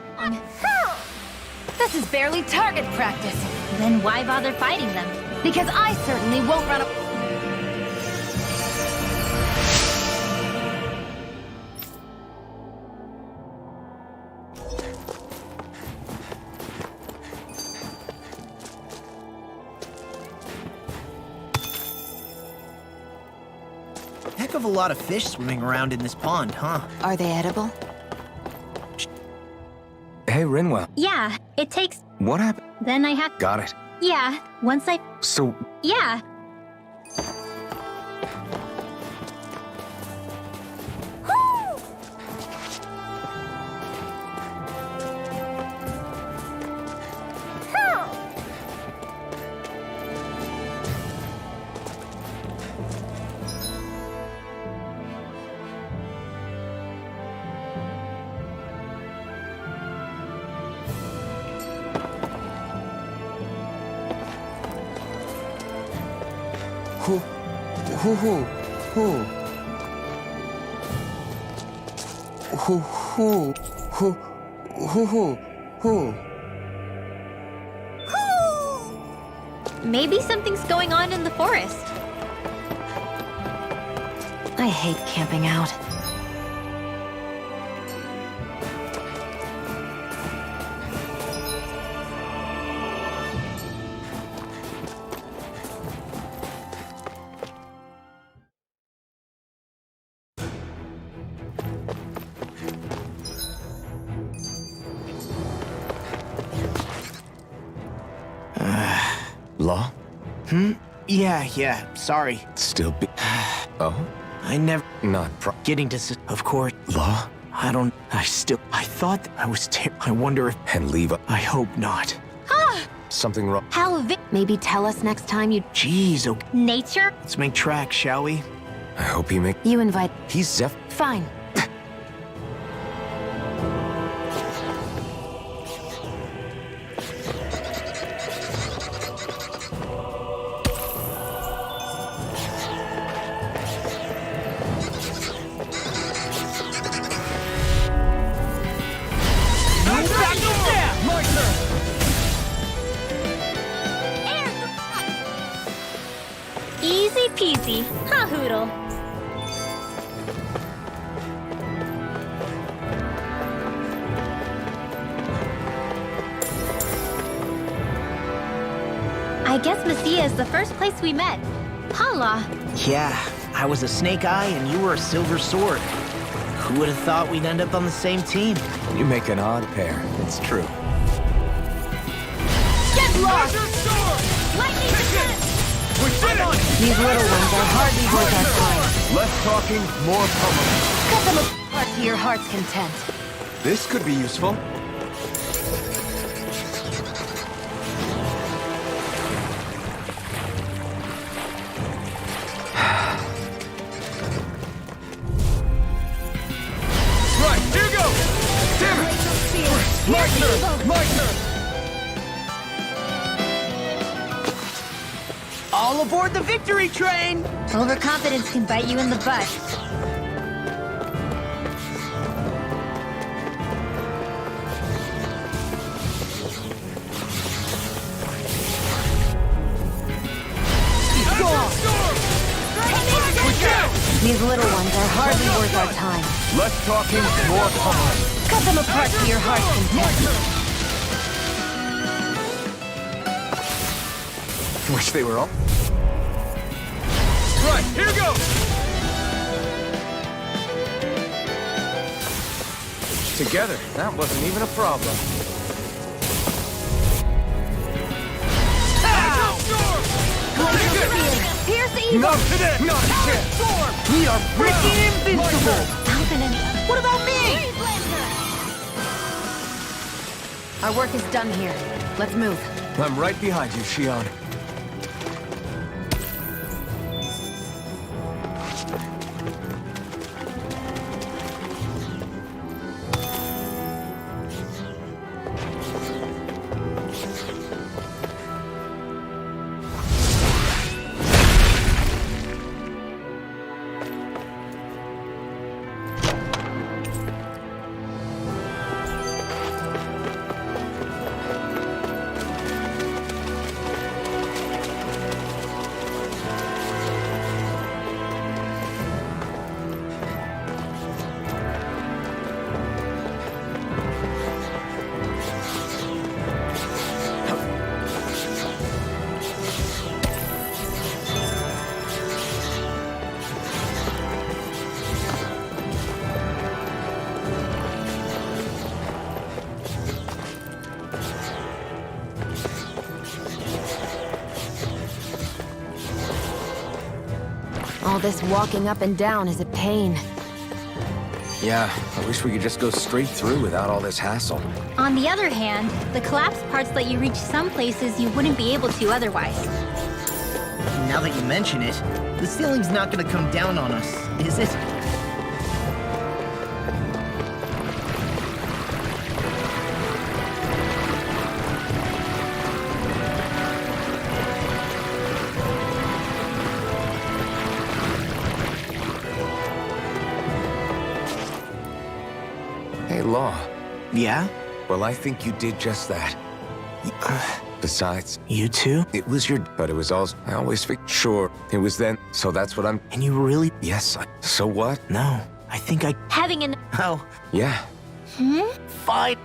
This is barely target practice. Then why bother fighting them? Because I certainly won't run a... heck of a lot of fish swimming around in this pond, huh? Are they edible? Hey, Rinwell. Yeah, it takes... What happened? Then I have... Got it. Yeah, once I... So, Yeah. who, who, who? Maybe something's going on in the forest. I hate camping out. Law? Yeah, sorry. Still be... Oh? I never... Not Getting to... Of course. Law? I don't... I thought that I was... I wonder if... And leave a... I hope not. Something wrong. How Maybe tell us next time you... Jeez, okay. nature? Let's make tracks, shall we? I hope he make... You invite... He's Zeph... Fine. Easy peasy. Ha hoodle. I guess Messia is the first place we met. Hala. Yeah, I was a snake eye and you were a silver sword. Who would have thought we'd end up on the same team? You make an odd pair. It's true. Get lost! Lightning descent! These little ones are hardly worth our time. Less talking, more pummeling. Cut them apart to your heart's content. This could be useful. Right, here goes! Damn it! My turn! My turn! All aboard the victory train! Overconfidence can bite you in the butt. These little ones are hardly worth our time. Less talking, more pummeling. Cut them apart to your heart's content. Wish they were all... Right, here goes! Together, that wasn't even a problem. Here's the evil! Not today! Not a chance! We are freaking invincible! What about me? Our work is done here. Let's move. I'm right behind you, Shion. All this walking up and down is a pain. Yeah, I wish we could just go straight through without all this hassle. On the other hand, the collapse parts let you reach some places you wouldn't be able to otherwise. Now that you mention it, the ceiling's not gonna come down on us, is it? Hey, Law. Yeah? Well, I think you did just that. Besides, You too? it was your... But it was also... I always think... Sure, it was then. So that's what I'm... And you really... Yes, so what? No, I think I... Having an... Oh, Yeah. fine.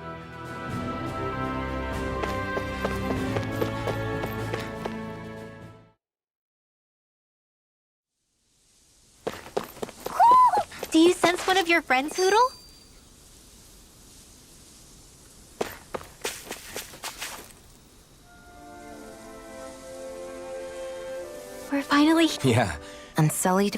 Do you sense one of your friends, Hoodle? We're finally... Yeah. Unsullied?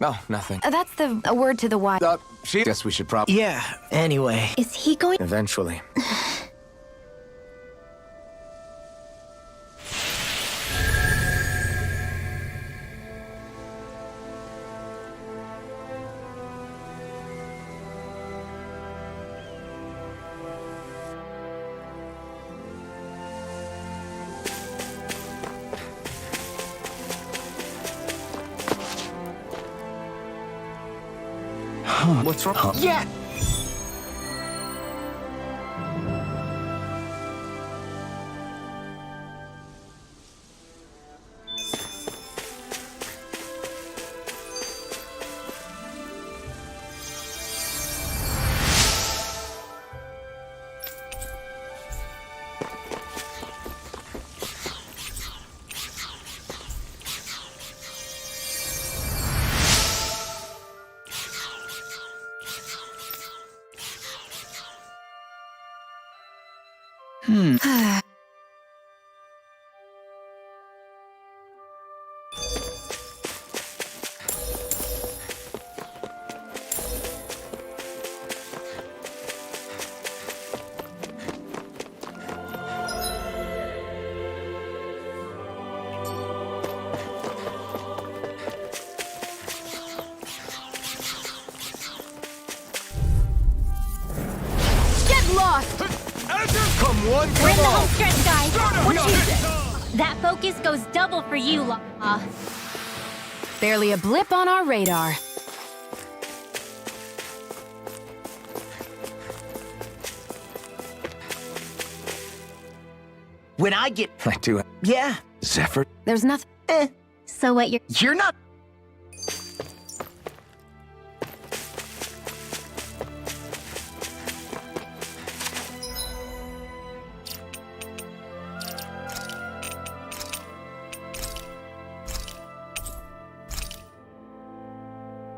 Oh, nothing. That's a word to the wise. She... Guess we should probably... Yeah, anyway. Is he going... Eventually. What's wrong? Yeah! Lost! Come one, We're in come the all! home stretch, guys! What you... That focus goes double for you, Law. Barely a blip on our radar. When I get... I do... Yeah. Zephyr? There's nothing... So what you're... You're not...